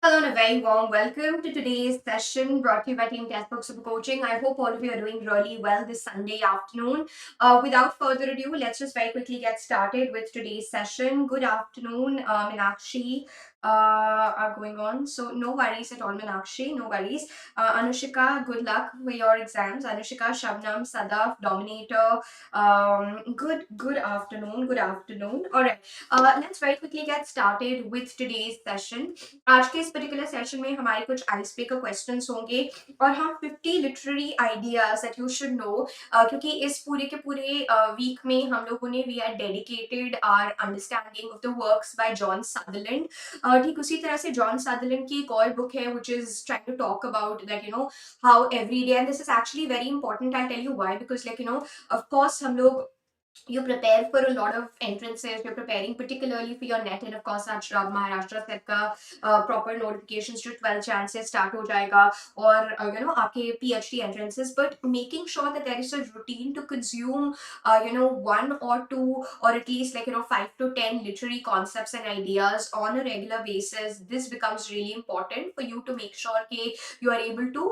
Hello and a very warm welcome to today's session brought to you by Team Textbook Super Coaching. I hope all of you are doing really well this Sunday afternoon. Without further ado, let's just very quickly get started with today's session. Good afternoon, Meenakshi. Are going on. So no worries at all, Meenakshi. No worries. Anushika, good luck for your exams. Anushika, Shabnam, Sadaf, Dominator. Good afternoon. Good afternoon. All right. Let's very quickly get started with today's session. आज के इस particular session में हमारे कुछ ice breaker questions होंगे और हम 50 literary ideas that you should know क्योंकि इस पूरे के पूरे वीक में हम लोगों ने we are dedicated our understanding of the works by John Sutherland. ठीक उसी तरह से जॉन सदरलैंड की एक और बुक है which is trying to talk about that how every day and this is actually very important. I tell you why because of course हम लोग you prepare for a lot of entrances. You're preparing particularly for your net, and of course आज Maharashtra set का proper notifications जो 12 chance से start हो जाएगा और आपके PhD entrances, but making sure that there is a routine to consume one or two or at least 5 to 10 literary concepts and ideas on a regular basis. This becomes really important for you to make sure कि you are able to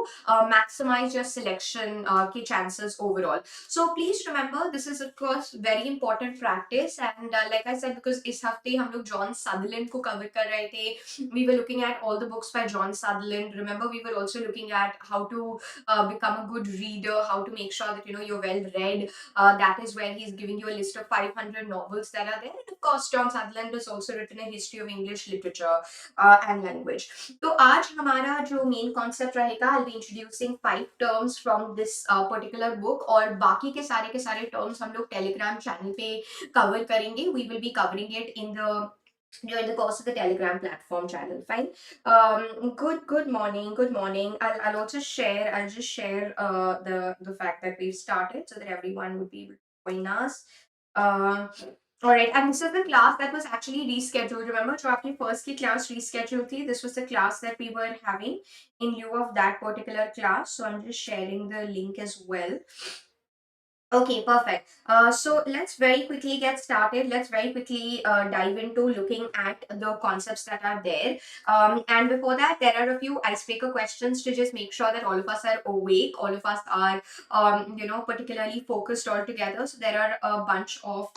maximize your selection के chances overall. So please remember this is of course very important practice and like I said because इस हफ्ते हम लोग John Sutherland को cover कर रहे थे. We were looking at all the books by John Sutherland. Remember we were also looking at how to become a good reader, how to make sure that you're well read. That is where he's giving you a list of 500 novels that are there. And of course John Sutherland has also written a history of English literature and language. तो आज हमारा जो main concept रहेगा I be introducing 5 terms from this particular book और बाकी के सारे terms हम लोग टेलीग्राम चैनल पे कवर करेंगे. We will be covering it in the during the course of the Telegram platform channel. Fine. Good morning. Good morning. I'll also share. I'll just share the fact that we've started so that everyone would be able to join us. Uh, all right, and this is the class that was actually rescheduled. Remember, जो आपकी first की class rescheduled थी. This was the class that we were having in lieu of that particular class. So I'm just sharing the link as well. Okay, perfect. So let's very quickly get started. Let's very quickly dive into looking at the concepts that are there. And before that, there are a few icebreaker questions to just make sure that all of us are awake, all of us are, particularly focused all together. So there are a bunch of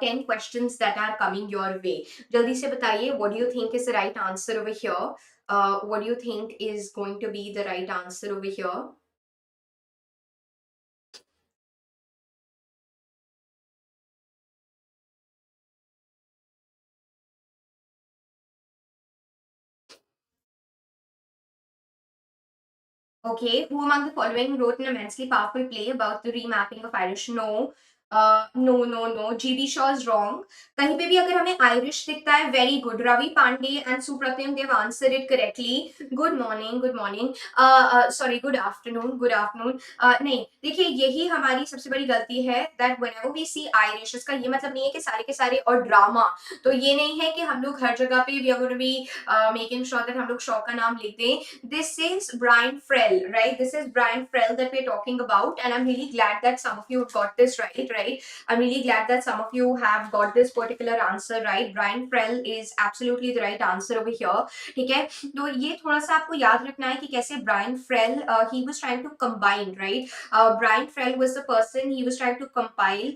10 questions that are coming your way. Jaldi se bataiye, what do you think is the right answer over here? What do you think is going to be the right answer over here? Okay, who among the following wrote an immensely powerful play about the remapping of Irish? No. No. GB Shaw is wrong. कहीं पे भी अगर हमें Irish दिखता है, very good. Ravi Pandey and Supratim, they have answered it correctly. Good morning, good morning. Sorry, good afternoon, good afternoon. नहीं, देखिए यही हमारी सबसे बड़ी गलती है that whenever we see Irish, इसका ये मतलब नहीं है कि सारे के सारे और ड्रामा. तो ये नहीं है कि हम लोग हर जगह पे we are going to be making sure that हम लोग शॉ का नाम लिख दें. This is Brian Frell, right? This is Brian Frell that we're talking about, and I'm really glad that some of you got this right, right? I'm really glad that some of you have got this particular answer right. Brian Frell is absolutely the right answer over here. ठीक है, तो ये थोड़ा सा आपको याद रखना है कि कैसे Brian Frell he was trying to combine, right? Brian Frell was the person he was trying to compile,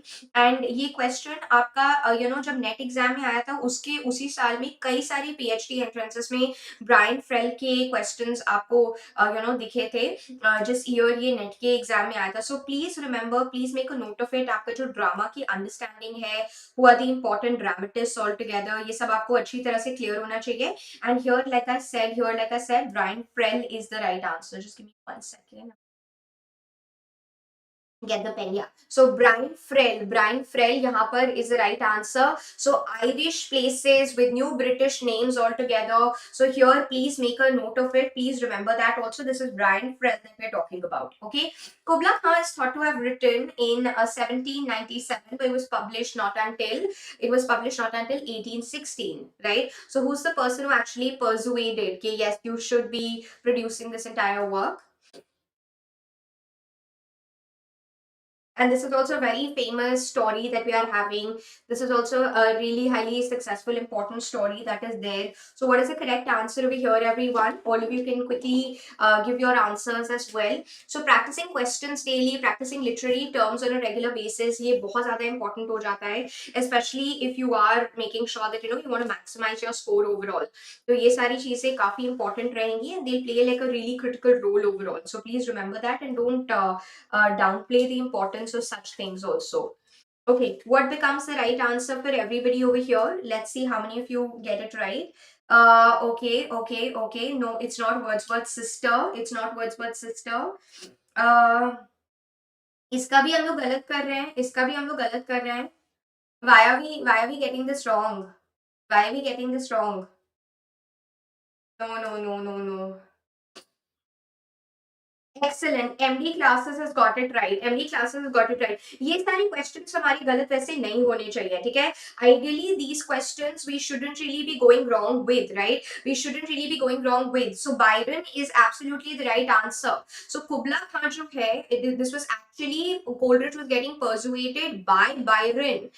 and ये क्वेश्चन आपका जब नेट एग्जाम में आया था उसके उसी साल में कई सारी पीएचडी एंट्रेंसेस में ब्रायन फ्रेल के क्वेश्चंस आपको दिखे थे जिस ईयर ये नेट के एग्जाम में आया था. So please remember, please make a note of it. आपका जो ड्रामा की अंडरस्टैंडिंग है, who are the important dramatist all together, ये सब आपको अच्छी तरह से क्लियर होना चाहिए. And here like I said Brian Friel is the right answer. Just give me 1 second. Get the pen, yeah. So Brian Frell यहाँ पर is the right answer. So Irish places with new British names altogether. So here, please make a note of it. Please remember that also. This is Brian Frell that we're talking about. Okay. Kubla Khan is thought to have written in 1797, but it was published not until 1816, right? So who's the person who actually persuaded? Okay, yes, you should be producing this entire work. And this is also a very famous story that we are having. This is also a really highly successful, important story that is there. So, what is the correct answer over here, everyone? All of you can quickly give your answers as well. So, practicing questions daily, practicing literary terms on a regular basis, ये बहुत ज़्यादा important हो जाता है, especially if you are making sure that you want to maximize your score overall. तो ये सारी चीजें काफी important रहेंगी and they'll play like a really critical role overall. So please remember that and don't downplay the importance of such things also. Okay, what becomes the right answer for everybody over here? Let's see how many of you get it right. Okay. No, it's not Wordsworth's sister. It's not Wordsworth's sister. Uh, इसका भी हम लोग गलत कर रहे हैं. इसका भी हम लोग गलत कर रहे हैं. Why are we getting this wrong? Why are we getting this wrong? No. Excellent MD classes has got it right MD classes has got it right ये सारी क्वेश्चंस हमारी गलत वैसे नहीं होने चाहिए ठीक है ideally these questions we shouldn't really be going wrong with right we shouldn't really be going wrong with so Byron is absolutely the right answer so Kubla Khan जो है this was actually Coleridge was getting persuaded by Byron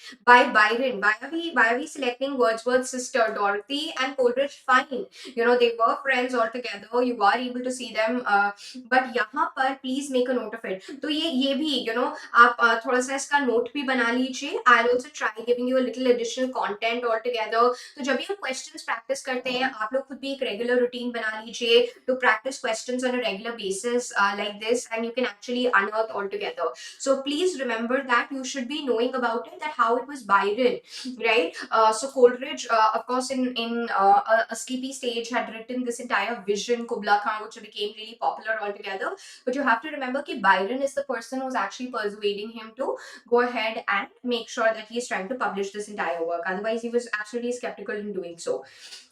why are we selecting Wordsworth's sister Dorothy and Coleridge fine they were friends altogether you are able to see them but यहाँ पर please make a note of it तो ये भी आप थोड़ा सा इसका note भी बना लीजिए I also try giving you little additional content all together तो जब भी हम क्वेश्चंस प्रैक्टिस करते हैं आप लोग खुद भी एक रेगुलर रूटीन बना लीजिए to practice questions on a regular basis like this and you can actually unearth all together so please remember that you should be knowing about it that how it was Byron right so Coleridge of course in a sleepy stage had written this entire vision Kubla Khan which became really popular altogether but you have to remember that Byron is the person who's actually persuading him to go ahead and make sure that he is trying to publish this entire work otherwise he was absolutely skeptical in doing so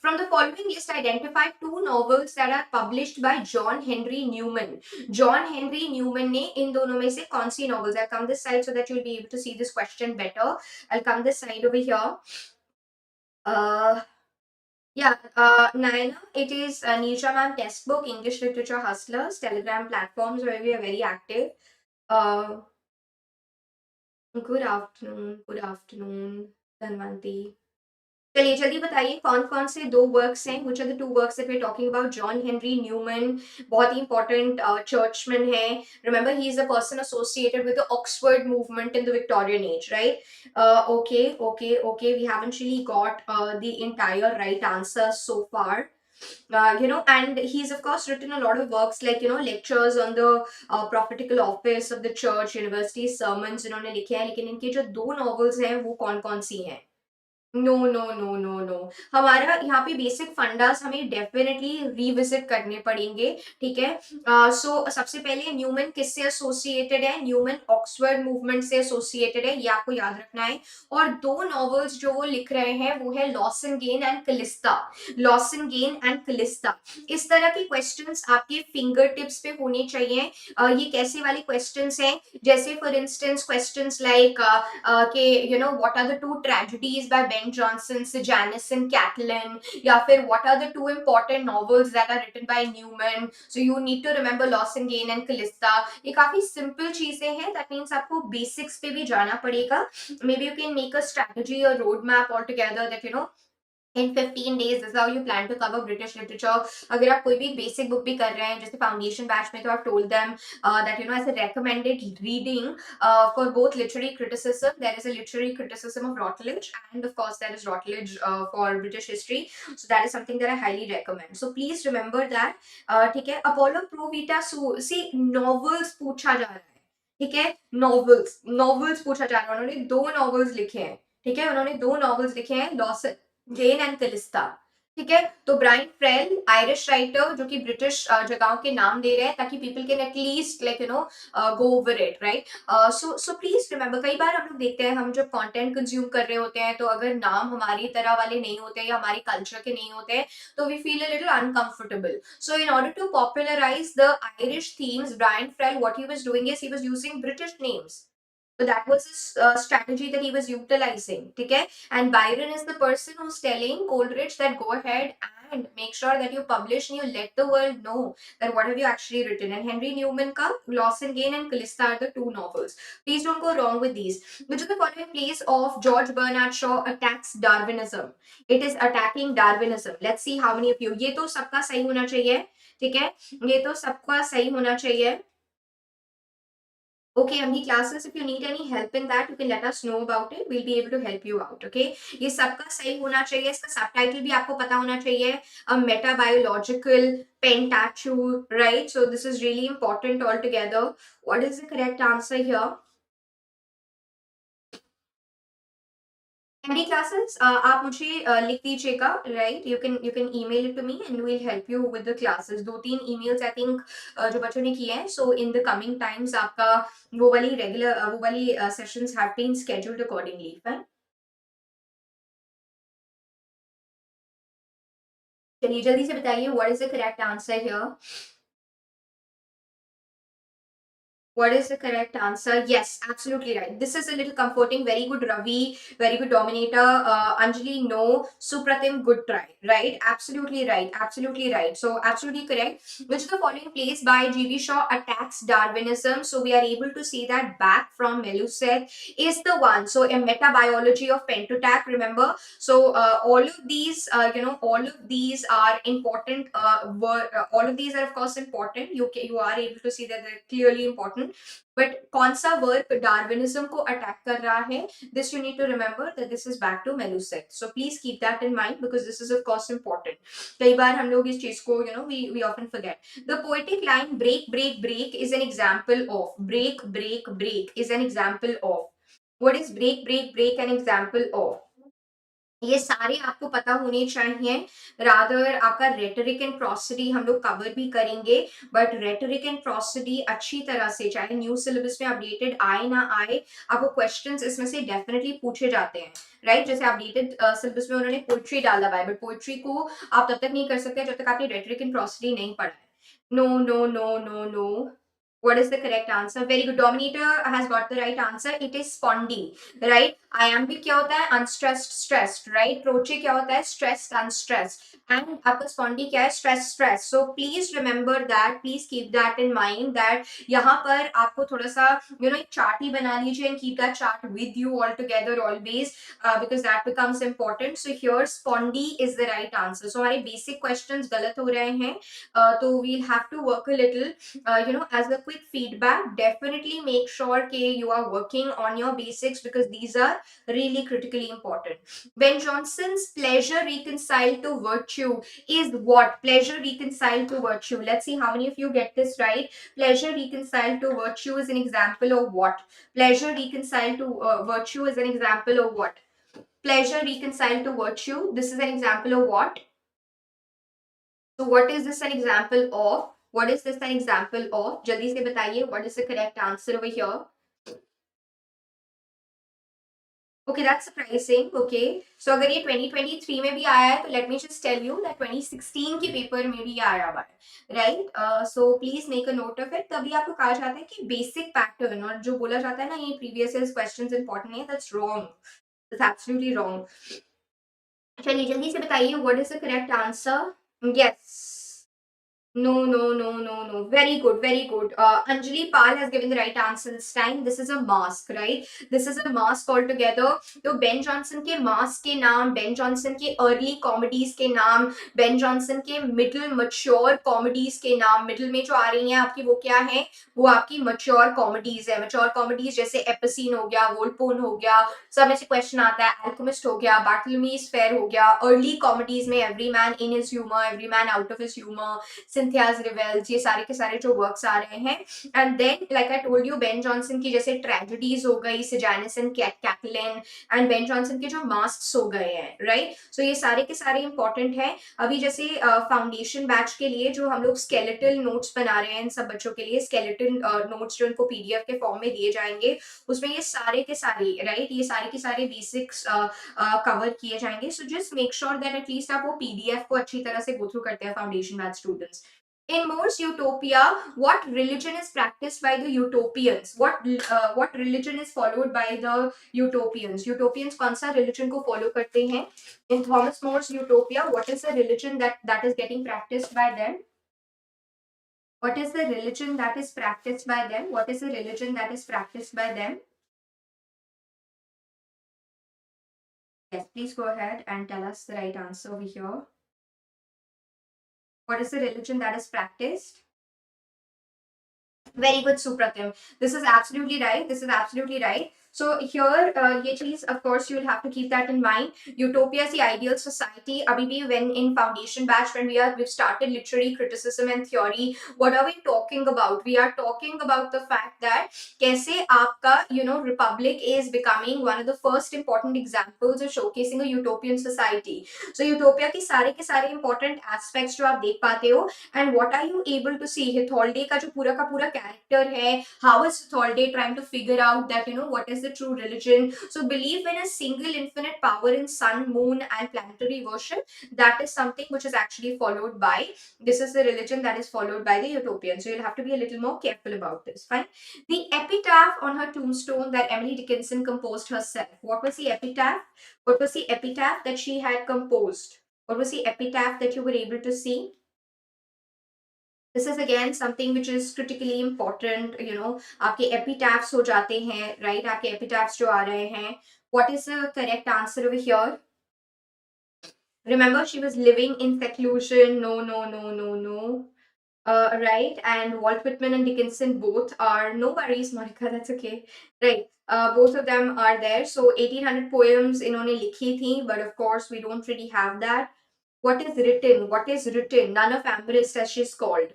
from the following list identify two novels that are published by John Henry Newman John Henry Newman ने इन दोनों में से कौन सी novels I'll come this side so that you'll be able to see this question better I'll come this side over here uh yeah Naina it is Neerja ma'am textbook English literature hustlers telegram platforms where we are very active uh good afternoon Dhanvanti चलिए जल्दी बताइए कौन कौन से दो works हैं which are the two works that we're talking about John Henry Newman बहुत ही important churchman है remember he is a person associated with the Oxford movement in the Victorian age right okay we haven't really got the entire right answer so far and he's of course written a lot of works like lectures on the prophetical office of the church university sermons इन्होंने लिखे हैं लेकिन इनके जो दो novels हैं वो कौन कौन सी हैं नो हमारा यहाँ पे बेसिक फंडास हमें डेफिनेटली रिविजिट करने पड़ेंगे ठीक है सो सबसे पहले न्यूमन किससे एसोसिएटेड है न्यूमन ऑक्सफोर्ड मूवमेंट से एसोसिएटेड है ये आपको याद रखना है और दो नॉवेल्स जो वो लिख रहे हैं वो है लॉसन गेन एंड कलिस्ता इस तरह के क्वेश्चंस आपके फिंगर टिप्स पे होने चाहिए ये कैसे वाले क्वेश्चंस हैं जैसे फॉर इंस्टेंस क्वेश्चंस लाइक के what are the two tragedies by Ben Jonson, Sejanus and Catelyn या फिर what are the two important novels that are written by Newman so you need to remember Loss and Gain and Callista ये काफी simple चीजें हैं that means आपको basics पे भी जाना पड़ेगा maybe you can make a strategy or roadmap altogether that in 15 days this is how you plan to cover British literature अगर आप कोई भी basic book भी कर रहे हैं जैसे foundation batch में तो I've told them that as a recommended reading for both literary criticism there is a literary criticism of Routledge and of course there is Routledge for British history so that is something that I highly recommend so please remember that ठीक है Apollo Pro Vita see novels पूछा जा रहा है ठीक है novels पूछा जा रहा है उन्होंने दो novels लिखे हैं ठीक है उन्होंने दो novels लिखे हैं Dawson जेन एंड कलिस्ता ठीक है तो ब्रायन फ्रेल आयरिश राइटर जो कि ब्रिटिश जगहों के नाम दे रहे हैं ताकि people can at least like go over it right so please remember कई बार हम लोग देखते हैं हम जब कंटेंट कंज्यूम कर रहे होते हैं तो अगर नाम हमारी तरह वाले नहीं होते या हमारे कल्चर के नहीं होते तो we feel a little uncomfortable so in order to popularise the Irish themes Brian Friel what he was doing is he was using British names so that was his strategy that he was utilizing, okay? And Byron is the person who's telling Coleridge that go ahead and make sure that you publish and you let the world know that what have you actually written. And Henry Newman ka Loss and Gain and Callista are the two novels. Please don't go wrong with these. Which of the following plays of George Bernard Shaw attacks Darwinism? It is attacking Darwinism. Let's see how many of you. ये तो सबका सही होना चाहिए, ठीक है, ये तो सबका सही होना चाहिए. Okay, MD classes, if you need any help in that, you can let us know about it. We'll be able to help you out. Okay, ये सबका सही होना चाहिए. इसका सबटाइटल भी आपको पता होना चाहिए. A metabiological pentateuch, right? So this is really important altogether. What is the correct answer here? MD classes, आप मुझे लिख दीजिएगा, right? You can email it to me and we'll help you with the classes. 2-3 emails I think जो बच्चों ने किए हैं. So in the coming times आपका वो वाली regular वो वाली sessions have been scheduled accordingly. Fine? चलिए जल्दी से बताइए what is the correct answer here? What is the correct answer? Yes, absolutely right. This is a little comforting. Very good, Ravi. Very good, Dominator. Anjali, no. Supratim, good try. Right? Absolutely right. Absolutely right. So, absolutely correct. Which of the following plays by G.B. Shaw attacks Darwinism? So, we are able to see that back from Meluset is the one. So, a metabiology of Pentateuch, remember? So, all of these, all of these are important. All of these are, of course, important. You are able to see that they're clearly important. But कौन सा work Darwinism को attack कर रहा है? This you need to remember that this is back to Melusette. So please keep that in mind because this is of course important. कई बार हम लोग इस चीज को we often forget. The poetic line break break break is an example of. Break break break is an example of. What is break break break N example of? ये सारे आपको पता होने चाहिए. रादर आपका रेटरिक एंड प्रोसिडी हम लोग cover भी करेंगे, बट रेटरिक एंड प्रोसिडी अच्छी तरह से चाहे न्यू सिलेबस में अपडेटेड आए ना आए, आपको क्वेश्चंस इसमें से डेफिनेटली पूछे जाते हैं. राइट जैसे अपडेटेड सिलेबस में उन्होंने पोइट्री डाला हुआ है, बट पोइट्री को आप तब तक नहीं कर सकते जब तक आपने रेटरिक एंड प्रोसिडी नहीं पढ़ा है. No no no no no. What is the correct answer? Very good. Dominator has got the right answer. It is spondy, right? Iambic क्या होता है? Unstressed, stressed, right? Proche क्या होता है? Stressed, unstressed. And आपका spondy क्या है? Stress, stress. So please remember that. Please keep that in mind that यहाँ पर आपको थोड़ा सा एक chart ही बना लीजिए and keep that chart with you all together always because that becomes important. So here spondy is the right answer. So हमारे basic questions गलत हो रहे हैं. तो we'll have to work a little. As a quick feedback, definitely make sure that you are working on your basics because these are really critically important. Ben Johnson's pleasure reconciled to virtue is what? Pleasure reconciled to virtue. Let's see how many of you get this right. Pleasure reconciled to virtue is an example of what? Pleasure reconciled to virtue is an example of what? Pleasure reconciled to virtue. This is an example of what? So what is this an example of? What is this an example of? जल्दी से बताइए. What is the correct answer over here? Okay, that's surprising. Okay, so अगर ये 2023 में भी आया है तो let me just tell you that 2016 के पेपर में भी आया हुआ है, right? So please make a note of it. तभी आपको कहा जाता है कि basic pattern और जो बोला जाता है ना ये previous year's questions important है, that's wrong. That's absolutely wrong. चलिए जल्दी से बताइए. What is the correct answer? Yes. No, no, no, no, no. Very good, very good. Anjali Pal has given the right answer this time. This is a mask, right? This is a mask altogether. तो Ben Jonson के mask के नाम, Ben Jonson के early comedies के नाम, Ben Jonson के middle mature comedies के नाम, middle में जो आ रही हैं आपकी वो क्या है? वो आपकी mature comedies है. Mature comedies जैसे Epicene हो गया, Volpone हो गया, सब में से क्वेश्चन आता है. Alchemist हो गया, Bartholomew's Fair हो गया. Early comedies में Every Man in His Humor, Every Man Out of His Humor, Cynthia's Revels, ये सारे के सारे जो वर्क्स आ रहे हैं. And then like I told you Ben Jonson की जैसे ट्रेजेडीज हो गई, Sejanus and Catiline, and Ben Jonson के जो मास्क्स हो गए हैं, राइट? सो ये सारे के सारे इंपॉर्टेंट हैं. अभी जैसे फाउंडेशन बैच के लिए जो हम लोग स्केलेटल नोट्स बना रहे हैं इन सब बच्चों के लिए, स्केलेटल नोट्स जो उनको पीडीएफ के फॉर्म में दिए जाएंगे, उसमें ये सारे के सारे राइट ये सारे के सारे बेसिक्स कवर किए जाएंगे. So just make sure that at least आप वो पीडीएफ को अच्छी तरह से गो थ्रू करते हैं foundation batch students. In More's utopia, what religion is practiced by the utopians? What religion is followed by the utopians? Utopians कौन सा religion को follow करते हैं? In Thomas More's utopia, what is the religion that is getting practiced by them? What is the religion that is practiced by them? What is the religion that is practiced by them? Yes, please go ahead and tell us the right answer over here. What is the religion that is practiced? Very good, Supratim. This is absolutely right. This is absolutely right. So here, ये चीज, of course, you will have to keep that in mind. Utopia is the ideal society. अभी भी when in foundation batch, when we've started literary criticism and theory, what are we talking about? We are talking about the fact that कैसे आपका republic is becoming one of the first important examples of showcasing a utopian society. So utopia के सारे important aspects जो आप देख पाते हो, and what are you able to see? Hitholde का जो पूरा का पूरा character है, how is Hitholde trying to figure out that what is the true religion? So belief in a single infinite power in sun, moon and planetary worship, that is something which is actually followed by, this is the religion that is followed by the utopians. So you'll have to be a little more careful about this. Fine. The epitaph on her tombstone that Emily Dickinson composed herself. What was the epitaph? What was the epitaph that she had composed? What was the epitaph that you were able to see? This is again something which is critically important. आपके epitaphs हो जाते हैं, right? आपके epitaphs जो आ रहे हैं. What is the correct answer over here? Remember, she was living in seclusion. No, no, no, no, no. Right, and Walt Whitman and Dickinson both are, no worries, Monica, that's okay. Right, both of them are there. So 1800 poems इन्होंने लिखी थी, but of course we don't really have that. What is written? What is written? None of Amberist as she's called.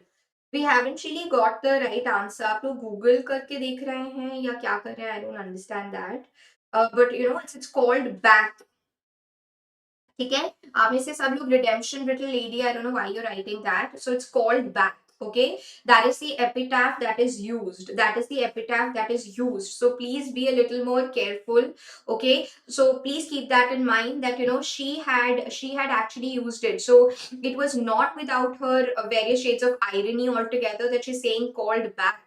We haven't really got the right answer. आप लोग Google करके देख रहे हैं या क्या कर रहे हैं? I don't understand that. But it's called back. ठीक है, आप में से सब लोग redemption little lady, I don't know why you're writing that. So it's called back. Okay, that is the epitaph that is used. That is the epitaph that is used. So please be a little more careful. Okay, so please keep that in mind that she had actually used it. So it was not without her various shades of irony altogether that she's saying called back.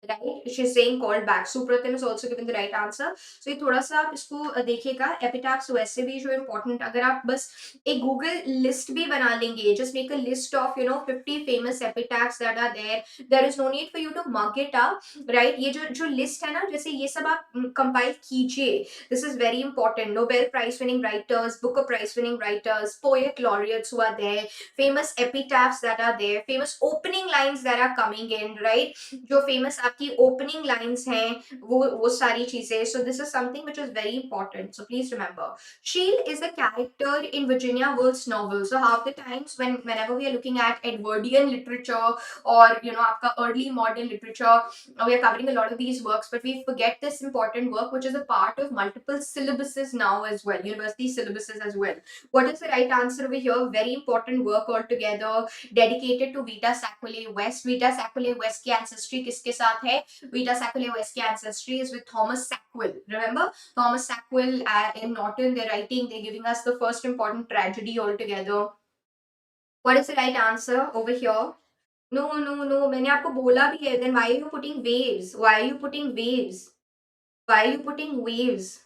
Right, she's saying called back. Supratim is also given the right answer. So ये थोड़ा सा आप इसको देखिएगा. Epitaphs वैसे भी जो important, अगर आप बस एक Google list भी बना लेंगे, just make a list of 50 famous epitaphs that are there. There is no need for you to mug it up, right? ये जो list है ना, जैसे ये सब आप compile कीजिए. This is very important. Nobel Prize winning writers, Booker Prize winning writers, poet laureates who are there, famous epitaphs that are there, famous opening lines that are coming in, right? जो famous आपकी opening lines हैं, वो सारी चीजें. So this is something which is very important. So please remember, Shield is a character in Virginia Woolf's novel. So half the times whenever we are looking at Edwardian literature or आपका early modern literature, we are covering a lot of these works, but we forget this important work which is a part of multiple syllabuses now as well, university syllabuses as well. What is the right answer over here? Very important work altogether, dedicated to Vita Sackville West. Vita Sackville West की ancestry किसके साथ है? Vita Sackville West की ancestry is with Thomas Sackville. Remember Thomas Sackville in Norton, they're writing, they're giving us the first important tragedy altogether. What is the right answer over here? No, no, no. मैंने आपको बोला भी है. Then why are you putting waves? Why are you putting waves? Why are you putting waves?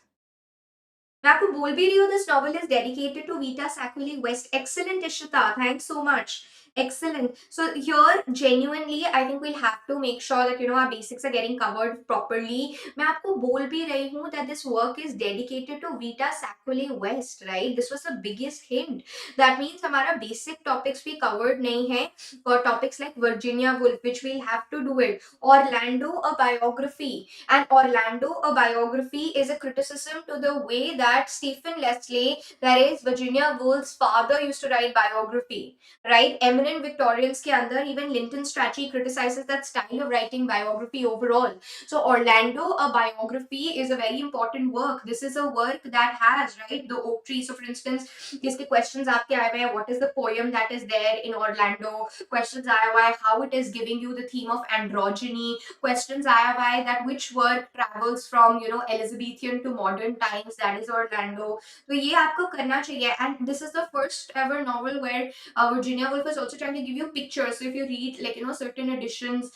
मैं आपको बोल भी रही हूँ, this novel is dedicated to Vita Sackville West. Excellent, Ishita. Thanks so much. Excellent. So here, genuinely, I think we'll have to make sure that our basics are getting covered properly. मैं आपको बोल भी रही हूँ that this work is dedicated to Vita Sackville West, right? This was the biggest hint. That means हमारा basic topics भी covered नहीं है, और topics like Virginia Woolf, which we'll have to do it. Orlando, a biography. And Orlando, a biography is a criticism to the way that Stephen Leslie, that is Virginia Woolf's father, used to write biography, right? Eminent Victorians के अंदर even Linton Strachey criticizes that style of writing biography overall. So Orlando, a biography, is a very important work. This is a work that has, right, the oak tree. So for instance, इसके questions आपके आए हुए हैं, what is the poem that is there in Orlando? Questions आया हुआ है, how it is giving you the theme of androgyny. Questions आया हुआ है that which work travels from Elizabethan to modern times, that is Orlando. तो ये आपको करना चाहिए. And this is the first ever novel where Virginia Woolf was also also trying to give you pictures. So if you read like certain editions,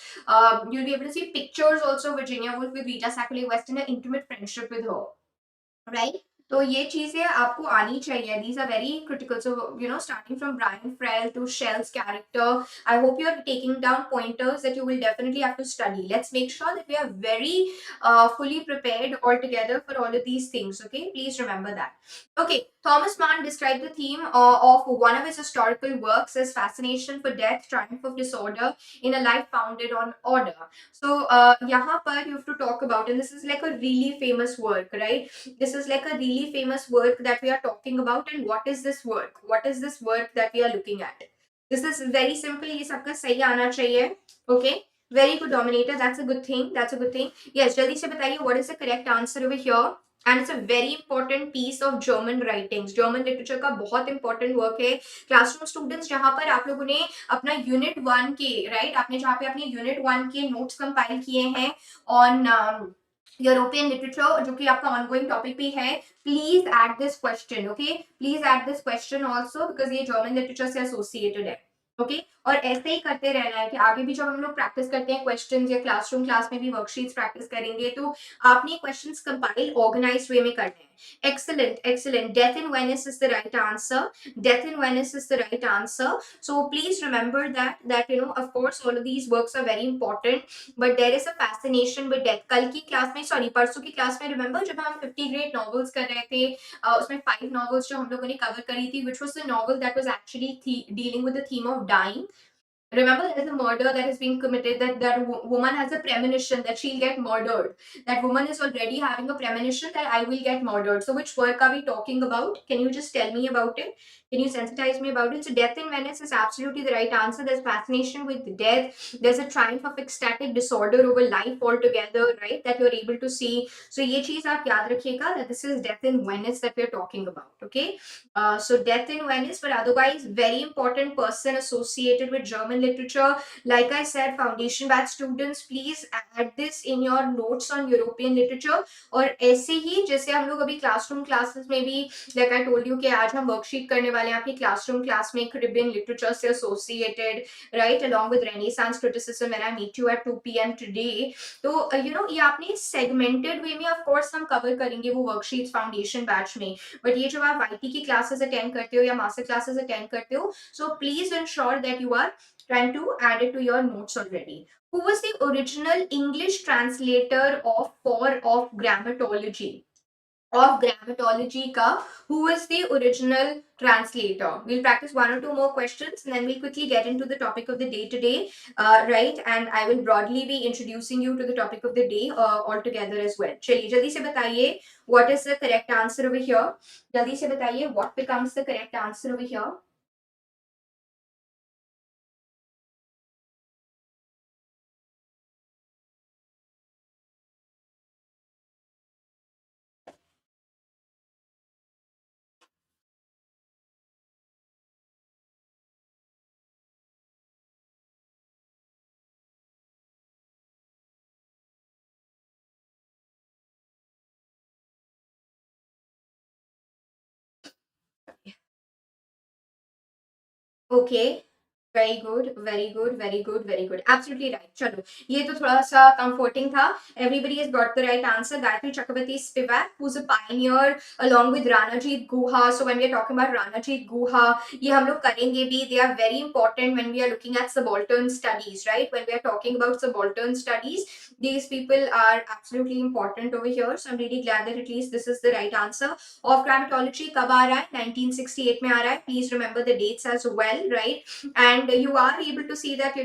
you'll be able to see pictures also. Virginia Woolf with Rita Sackville West in an intimate friendship with her, right? तो ये चीजें आपको आनी चाहिए. These are very critical. So starting from Brian Frell to Shell's character, I hope you are taking down pointers that you will definitely have to study. Let's make sure that we are very fully prepared altogether for all of these things. Okay, please remember that. Okay, Thomas Mann described the theme of one of his historical works as fascination for death, triumph of disorder in a life founded on order. So यहाँ पर you have to talk about, and this is like a really famous work, right? This is like a really famous work that we are talking about. And what is this work? What is this work that we are looking at? This is very simple. ये सबका सही आना चाहिए. Okay, very good, Dominator. That's a good thing. That's a good thing. Yes, जल्दी से बताइए what is the correct answer over here. And it's a very important piece of German writings. German literature का बहुत important work है. Classroom students जहाँ पर आप लोगों ने अपना Unit 1 के, right, आपने जहाँ पे अपने Unit 1 के notes compile किए हैं on यूरोपियन लिटरेचर, जो कि आपका ऑनगोइंग टॉपिक भी है, please add this question. Okay, please add this question also, because ये जर्मन लिटरेचर से एसोसिएटेड है. ओके और ऐसे ही करते रहना है कि आगे भी जब हम लोग प्रैक्टिस करते हैं क्वेश्चंस या क्लासरूम क्लास में भी वर्कशीट्स प्रैक्टिस करेंगे, तो आपने क्वेश्चंस कंपाइल ऑर्गेनाइज्ड वे में करने हैं. Excellent, excellent. Death in Venice is the right answer. Death in Venice is the right answer. So please remember that of course all of these works are very important, but there is a fascination with death. कल की class में, sorry परसों की class में, remember जब हम 50 great novels कर रहे थे, उसमें 5 नॉवेल्स जो हम लोगों ने कवर करी थी, which was the novel that was actually dealing with the theme of dying. Remember, there's a murder that is being committed. That woman has a premonition that she'll get murdered. That woman is already having a premonition that I will get murdered. So, which work are we talking about? Can you just tell me about it? Can you sensitize me about it? So, Death in Venice is absolutely the right answer. There's fascination with death. There's a triumph of ecstatic disorder over life altogether, right? That you're able to see. So, ये चीज आप याद रखिएगा that this is Death in Venice that we're talking about. Okay. So Death in Venice, but otherwise very important person associated with German literature. Like I said, foundation batch students, please add this in your notes on European literature. और ऐसे ही जैसे हम लोग अभी classroom classes में भी, like I told you कि आज हम worksheet करने वाले हैं आपकी classroom class में Caribbean literature से associated, right, along with Renaissance criticism when I meet you at 2 p.m. today. तो ये आपने segmented way में of course हम cover करेंगे वो worksheets foundation batch में. बट ये जब आप आईटी की क्लासेस अटेंड करते हो या मास्टर क्लासेस अटेंड करते हो, so please ensure that you are trying to add it to your notes already. Who was the original English translator of grammatology? Of grammatology ka, who is the original translator? We'll practice one or two more questions and then we'll quickly get into the topic of the day today, right? And I will broadly be introducing you to the topic of the day altogether as well. चलिए जल्दी से बताइए what is the correct answer over here. जल्दी से बताइए what becomes the correct answer over here. Okay. Very good very good very good very good absolutely right. चलो ये तो थोड़ा सा कंफर्टिंग था. Everybody has got the right answer. Gayatri Chakravorty Spivak who is a pioneer along with Ranajit Guha. So when we are talking about Ranajit Guha, ये हम लोग करेंगे भी. They are very important when we are looking at subaltern studies, right? When we are talking about subaltern studies, these people are absolutely important over here. So I'm really glad that at least this is the right answer. Of grammatology कब आ रहा है? 1968 में आ रहा है. Please remember the dates as well, right? And you are able to see that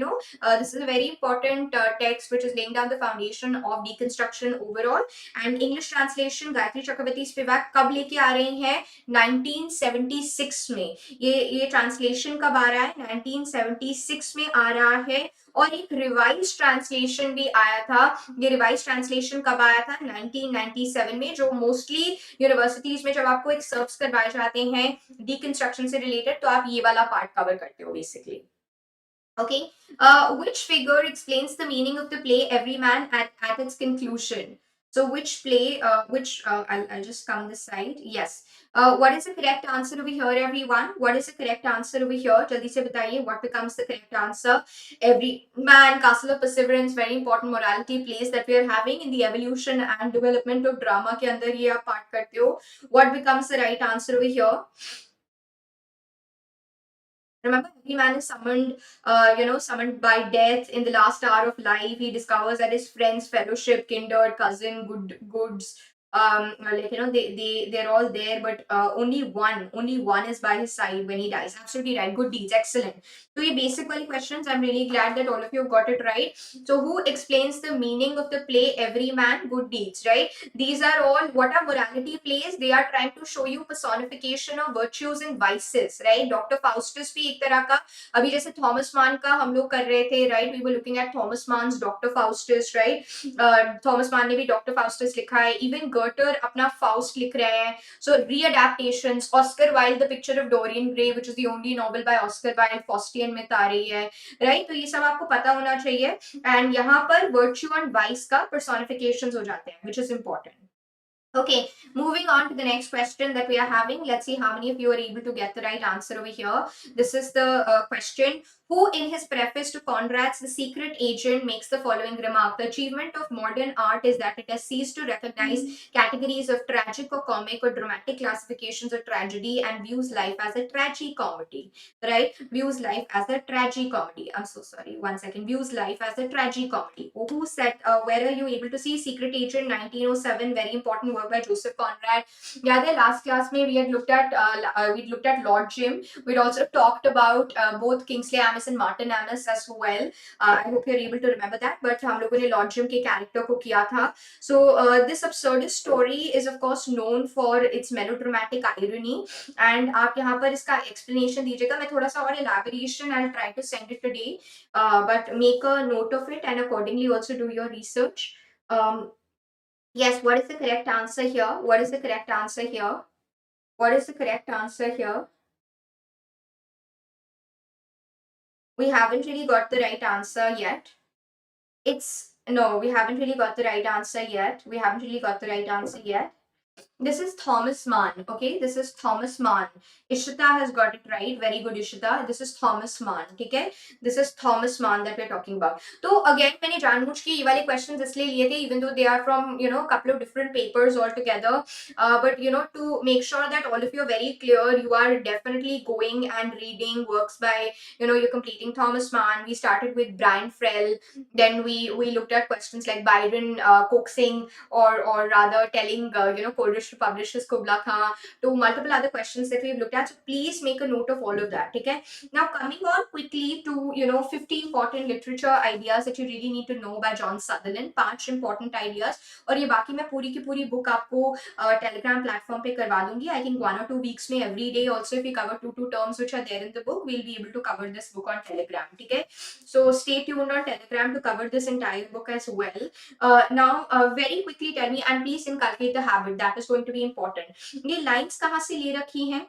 this is a very important text which is laying down the foundation of deconstruction overall. And English translation Gayatri Chakravorty Spivak कब लेके आ रही हैं? 1976 में. ये translation कब आ रहा है? 1976 में आ रहा है. और एक रिवाइज ट्रांसलेशन भी आया था. ये रिवाइज ट्रांसलेशन कब आया था? 1997 में. जो मोस्टली यूनिवर्सिटीज में जब आपको एक सर्व्स करवाए जाते हैं डिकंस्ट्रक्शन से रिलेटेड, तो आप ये वाला पार्ट कवर करते हो basically. Okay, which figure explains the meaning of the play Every Man at its conclusion? So which play, I'll just come this side. Yes. What is the correct answer over here, everyone? What is the correct answer over here? Jaldi se bataiye, what becomes the correct answer? Every man, Castle of Perseverance, very important morality plays that we are having in the evolution and development of drama ke andar ye aap part karte ho. What becomes the right answer over here? Remember, every man is summoned, summoned by death in the last hour of life. He discovers that his friends, fellowship, kindred, cousin, goods, they're all there, but only one is by his side when he dies. Absolutely right. Good deeds, excellent. So, ये basic वाली questions. I'm really glad that all of you have got it right. So, who explains the meaning of the play Every Man, Good Deeds? Right. These are all what are morality plays. They are trying to show you personification of virtues and vices. Right. Dr. Faustus भी एक तरह का अभी जैसे Thomas मान का हम लोग कर रहे थे. Right. We were looking at Thomas Mann's Dr. Faustus. Right. Thomas मान ने भी डॉक्टर फाउस्टस लिखा है. इवन गर्टर अपना फाउस्ट लिख रहे हैं. So readaptations, Oscar Wilde, The Picture of Dorian Gray, which is the only novel by Oscar Wilde, Faustian में आ रही है. Right. तो ये सब आपको पता होना चाहिए. And यहाँ पर virtue and vice का personifications हो जाते हैं, which is important. Okay, moving on to the next question that we are having. Let's see how many of you are able to get the right answer over here. This is the question. Who, in his preface to Conrad's The Secret Agent, makes the following remark: the achievement of modern art is that it has ceased to recognize categories of tragic or comic or dramatic classifications of tragedy and views life as a tragicomedy. Right? Views life as a tragicomedy. I'm so sorry. One second. Views life as a tragicomedy. Who said, where are you able to see Secret Agent 1907? Very important work by Joseph Conrad. Yeah, the last class we had looked at Lord Jim. We'd also talked about both Kingsley Amis and Martin Amis as well. I hope you're able to remember that. But हम लोगों ने Lord Jim के character को किया था. So this absurdist story is of course known for its melodramatic irony. And आप यहाँ पर इसका explanation दीजिएगा. मैं थोड़ा सा और elaboration I'll try to send it today. But make a note of it and accordingly also do your research. Yes, what is the correct answer here? What is the correct answer here? What is the correct answer here? We haven't really got the right answer yet. No, we haven't really got the right answer yet. We haven't really got the right answer yet. This is Thomas Mann. Okay, this is Thomas Mann. Ishita has got it right. Very good, Ishita. This is Thomas Mann. Okay, this is Thomas Mann that we're talking about. So again, मैंने जानबूझ के ये वाले questions इसलिए लिए थे, even though they are from couple of different papers altogether. But to make sure that all of you are very clear, you are definitely going and reading works by you're completing Thomas Mann. We started with Brian Frell. Then we looked at questions like Byron coaxing or rather telling Coleridge to publish his Kubla Khan, to multiple other questions that we've looked at. So please make a note of all of that. Okay. Now coming on quickly to 50 important literature ideas that you really need to know by John Sutherland. 5 important ideas. और ये बाकी मैं पूरी की पूरी book आपको Telegram platform पे करवा दूंगी. I think 1 or 2 weeks में every day also if we cover two terms which are there in the book, we'll be able to cover this book on Telegram. Okay. So stay tuned on Telegram to cover this entire book as well. Now very quickly tell me and please inculcate the habit, that is going to be important. ये lines कहाँ से ले रखी हैं?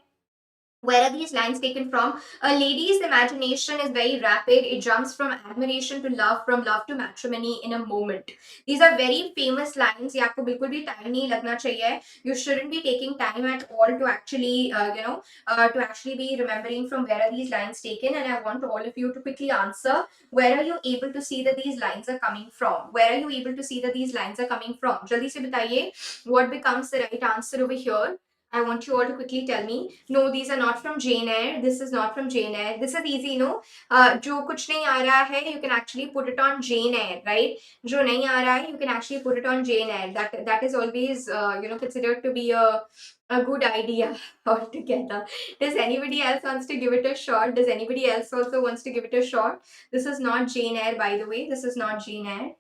Where are these lines taken from? A lady's imagination is very rapid. It jumps from admiration to love, from love to matrimony in a moment. These are very famous lines. ये आपको बिल्कुल भी time नहीं लगना चाहिए. You shouldn't be taking time at all to actually, to actually be remembering from where are these lines taken. And I want all of you to quickly answer. Where are you able to see that these lines are coming from? Where are you able to see that these lines are coming from? जल्दी से बताइए. What becomes the right answer over here? I want you all to quickly tell me. No, these are not from Jane Eyre. This is not from Jane Eyre. This is easy, no? जो कुछ नहीं आ रहा है, you can actually put it on Jane Eyre, right? जो नहीं आ रहा है, you can actually put it on Jane Eyre. That is always considered to be a good idea altogether. Does anybody else wants to give it a shot? Does anybody else also wants to give it a shot? This is not Jane Eyre, by the way. This is not Jane Eyre.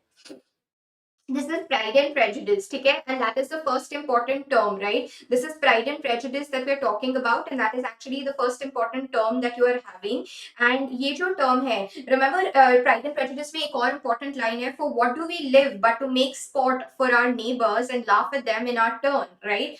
This is Pride and Prejudice, okay? And that is the first important term, right? This is Pride and Prejudice that we're talking about, and that is actually the first important term that you are having. And ये जो term है, remember Pride and Prejudice में एक और important line है, for what do we live but to make sport for our neighbors and laugh at them in our turn, right?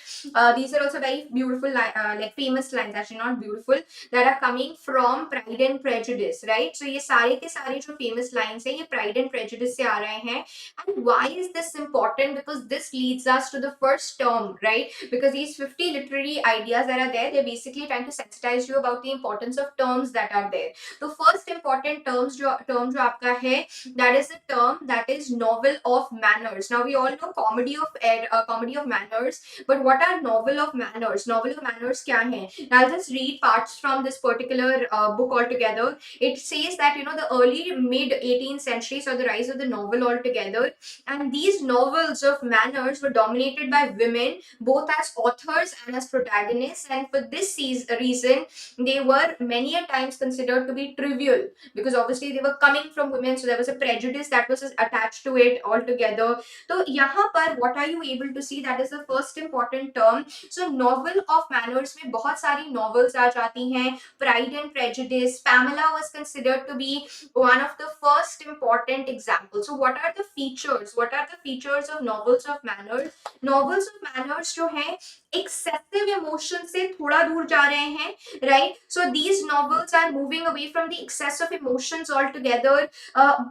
These are also very beautiful, like famous lines, actually not beautiful, that are coming from Pride and Prejudice, right? So ये सारे के सारे जो famous lines हैं, ये Pride and Prejudice से आ रहे हैं. And why is this important? Because this leads us to the first term, right? Because these 50 literary ideas that are there, they're basically trying to sensitize you about the importance of terms that are there. So first important term जो आपका है, that is the term that is novel of manners. Now we all know comedy of manners, but what are novel of manners? Novel of manners क्या है? I'll just read parts from this particular book altogether. It says that the early mid 18th century saw the rise of the novel altogether, and these novels of manners were dominated by women, both as authors and as protagonists, and for this reason they were many a times considered to be trivial, because obviously they were coming from women, so there was a prejudice that was attached to it altogether. So यहाँ पर what are you able to see? That is the first important term. So novel of manners में बहुत सारी novels आ जाती हैं. Pride and Prejudice, Pamela was considered to be one of the first important examples. So what are the features? What are the features of novels of manners? Novels of manners जो है excessive emotion से थोड़ा दूर जा रहे हैं, right? So these novels are moving away from the excess of emotions altogether,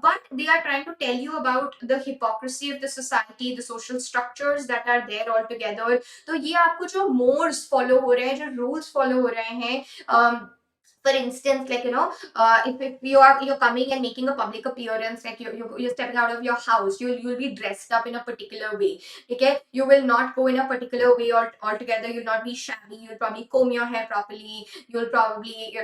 but they are trying to tell you about the hypocrisy of the society, the social structures that are there altogether. तो ये आपको जो Morse follow हो रहे हैं, जो rules follow हो रहे हैं, for instance, like if you're coming and making a public appearance, like you're stepping out of your house, you'll be dressed up in a particular way. Okay, you will not go in a particular way altogether. You'll not be shabby. You'll probably comb your hair properly. You'll probably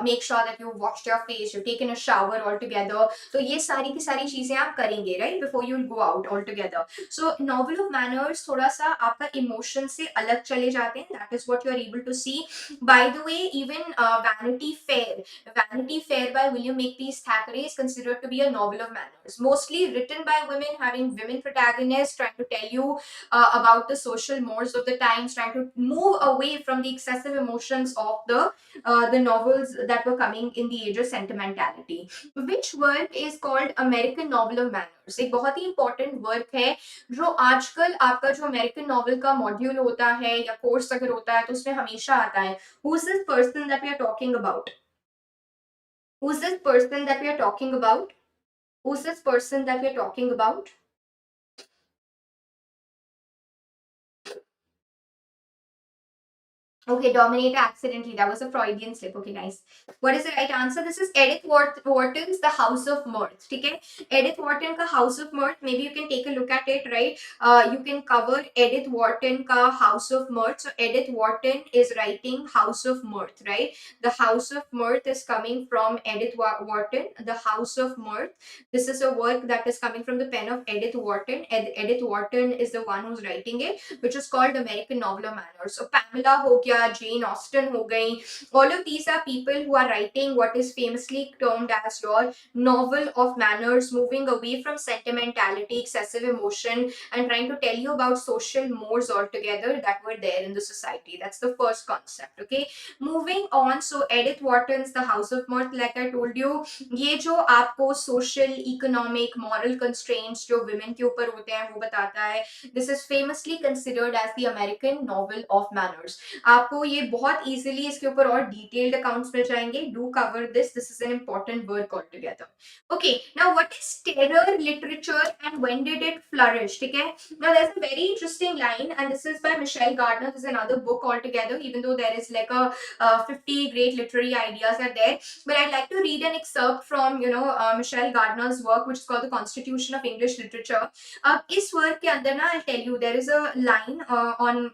make sure that you've washed your face, you've taken a shower altogether. So ये सारी की सारी चीजें आप करेंगे, right, before you'll go out altogether. So novel of manners थोड़ा सा आपका emotion से अलग चले जाते हैं. That is what you are able to see. By the way, even Vanity Fair by William Makepeace Thackeray is considered to be a novel of manners, mostly written by women, having women protagonists, trying to tell you about the social mores of the times, trying to move away from the excessive emotions of the novels that were coming in the age of sentimentality. Which work is called American Novel of Manners? एक बहुत ही important work है जो आजकल आपका जो American novel का module होता है या कोर्स अगर होता है तो उसमें हमेशा आता है. Who's this person that we are talking about? Who's this person that we are talking about? Who's this person that we are talking about? Okay, Dominator accidentally. That was a Freudian slip. Okay, nice. What is the right answer? This is Edith Wharton's The House of Mirth. Okay, Edith Wharton ka House of Mirth. Maybe you can take a look at it, right? You can cover Edith Wharton ka House of Mirth. So Edith Wharton is writing House of Mirth, right? The House of Mirth is coming from Edith Wharton. The House of Mirth. This is a work that is coming from the pen of Edith Wharton. Edith Wharton is the one who's writing it, which is called American Novel of Manners. So Pamela हो गया, Jane Austen हो गई. All of these are people who are writing what is famously termed as your novel of manners, moving away from sentimentality, excessive emotion, and trying to tell you about social mores altogether that were there in the society. That's the first concept. Okay, moving on. So Edith Wharton's The House of Mirth, like I told you, ये जो आपको social, economic, moral constraints जो women के ऊपर होते हैं वो बताता है. This is famously considered as the American Novel of Manners. आपको ये बहुत easily इसके ऊपर और detailed accounts मिल जाएंगे. Do cover this. This is an important work altogether. Okay, now what is terror literature and when did it flourish? ठीक है. Now there's a very interesting line, and this is by Michelle Gardner. This is another book altogether, even though there is like a 50 great literary ideas are there. But I'd like to read an excerpt from Michelle Gardner's work, which is called The Constitution of English Literature. इस work के अंदर ना, I'll tell you, there is a line on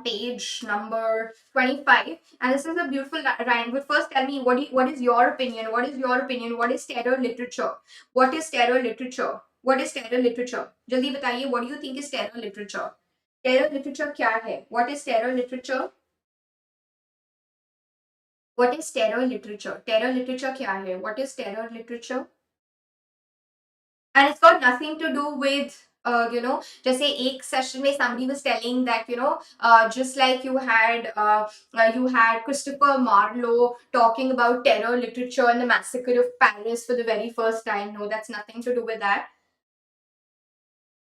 page number 25, and this is a beautiful line. But first tell me, what is your opinion? What is your opinion? What is terror literature? What is terror literature? What is terror literature? जल्दी बताइए, what do you think is terror literature? Terror literature क्या है? What is terror literature? What is terror literature? Terror literature क्या है? What is terror literature? And it's got nothing to do with जैसे एक session में somebody was telling that just like you had Christopher Marlowe talking about terror literature and the massacre of Paris for the very first time. No, that's nothing to do with that.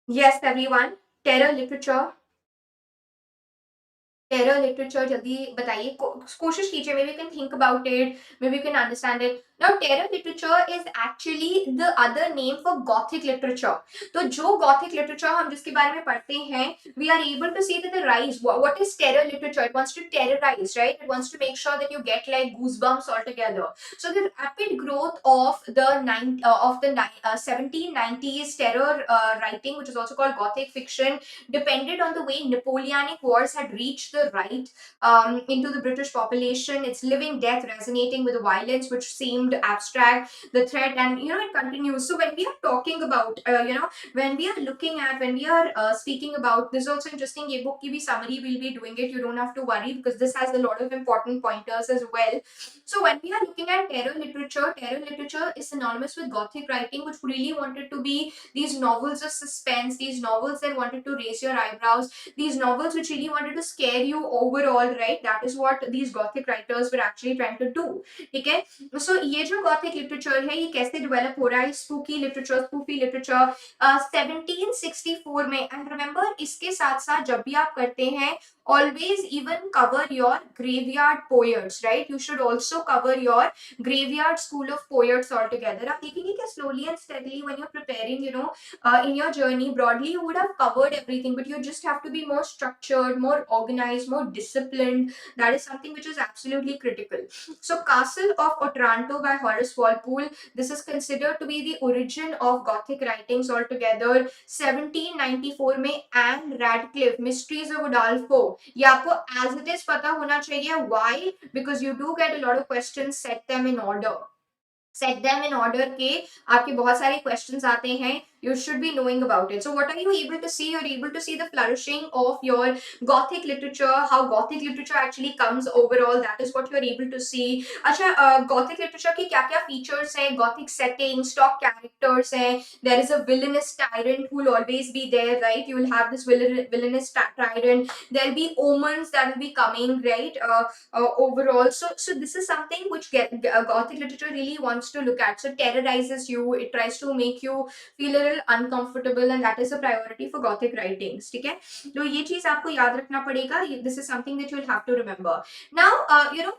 Yes, everyone, terror literature. Terror literature जल्दी बताइए, कोशिश कीजिए, may be can think about it, may be can understand it. Now terror literature is actually the other name for Gothic literature. तो जो Gothic literature हम जिसके बारे में पढ़ते हैं, we are able to see that the rise, what is terror literature, it wants to terrorise, right, it wants to make sure that you get like goosebumps altogether. So the rapid growth of the 1790s terror writing, which is also called gothic fiction, depended on the way Napoleonic wars had reached the right into the British population. Its living death resonating with the violence which seemed abstract, the threat, and it continues. So when we are talking about, when we are looking at, when we are speaking about this, is also interesting. Ye book ki bhi summary will be doing it. You don't have to worry because this has a lot of important pointers as well. So when we are looking at terror literature is synonymous with Gothic writing, which really wanted to be these novels of suspense, these novels that wanted to raise your eyebrows, these novels which really wanted to scare you overall, right? That is what these Gothic writers were actually trying to do. ठीक है. So ये जो Gothic literature है, ये कैसे develop हो रहा है? Spoofy literature 1764 में. And remember, इसके साथ साथ जब भी आप करते हैं, always even cover your graveyard poets, right? You should also cover your graveyard school of poets altogether. आप देखेंगे कि slowly and steadily when you're preparing, in your journey broadly, you would have covered everything, but you just have to be more structured, more organized, more disciplined. That is something which is absolutely critical. So Castle of Otranto by Horace Walpole, this is considered to be the origin of Gothic writings altogether. 1794 में Anne Radcliffe, Mysteries of Udolpho, ये आपको as it is पता होना चाहिए. Why? Because you do get a lot of questions. Set them in order. Set them in order के आपके बहुत सारे questions आते हैं. You should be knowing about it. So what are you able to see? You're able to see the flourishing of your Gothic literature, how Gothic literature actually comes overall. That is what you're able to see. अच्छा, Gothic literature की क्या क्या features हैं? Gothic setting, stock characters हैं. There is a villainous tyrant who will always be there, right? You will have this villainous tyrant. There'll be omens that will be coming, right? Overall, so this is something which Gothic literature really wants to look at. So terrorizes you. It tries to make you feel a little uncomfortable, and that is a priority for Gothic writings. ठीक है, तो ये चीज आपको याद रखना पड़ेगा. This is something that you will have to remember. Now,